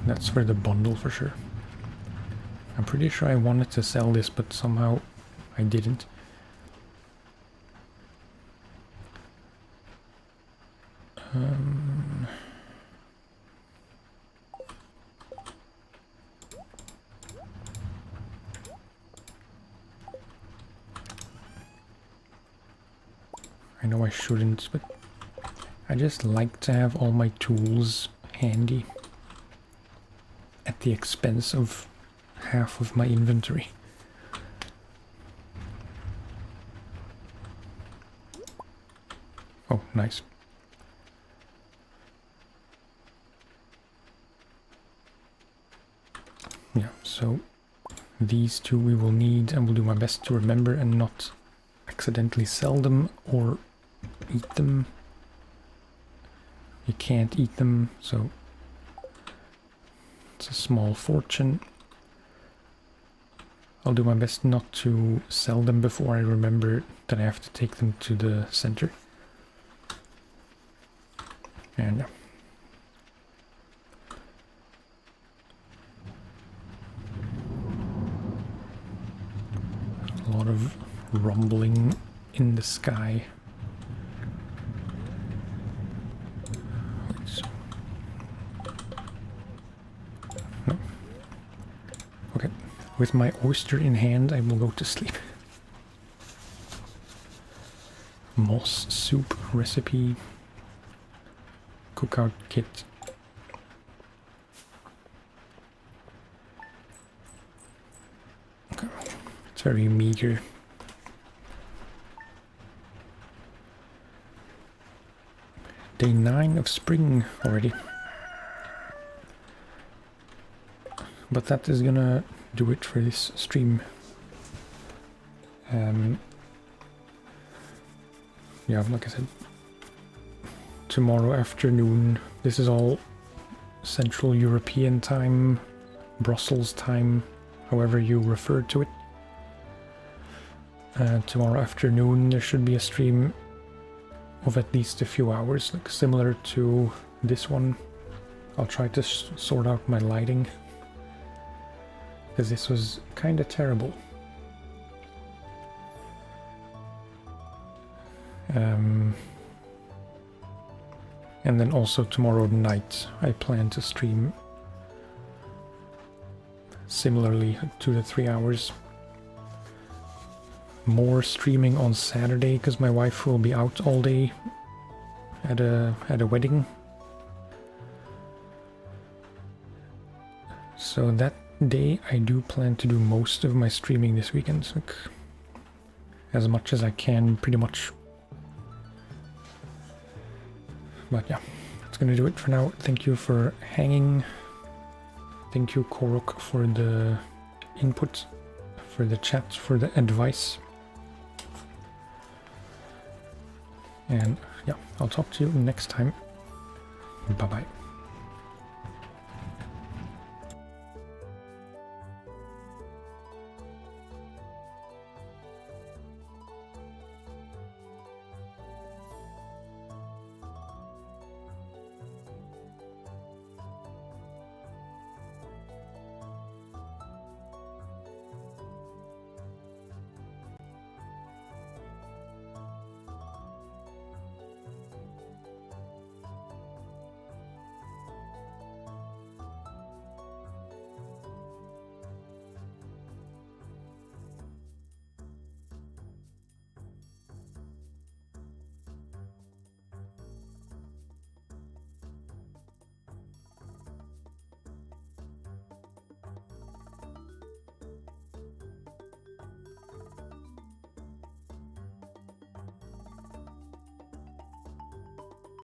that's for the bundle for sure. I'm pretty sure I wanted to sell this, but somehow I didn't. I know I shouldn't, but I just like to have all my tools handy at the expense of half of my inventory. Oh, nice. Yeah, so these two we will need, and will do my best to remember and not accidentally sell them or eat them. You can't eat them, so it's a small fortune. I'll do my best not to sell them before I remember that I have to take them to the center. And a lot of rumbling in the sky. No. Okay, with my oyster in hand, I will go to sleep. Moss soup recipe, cookout kit. Okay. It's very meager. Day 9 of spring already. But that is gonna do it for this stream. Yeah, like I said, tomorrow afternoon, this is all Central European time, Brussels time, however you refer to it. Tomorrow afternoon there should be a stream of at least a few hours, like similar to this one. I'll try to sort out my lighting, because this was kind of terrible. And then also tomorrow night I plan to stream similarly 2 to 3 hours. More streaming on Saturday because my wife will be out all day at a wedding. So that day I do plan to do most of my streaming this weekend, like, as much as I can, pretty much. But yeah, that's gonna do it for now. Thank you for hanging. Thank you, Korok, for the input, for the chat, for the advice. And yeah, I'll talk to you next time. Bye-bye.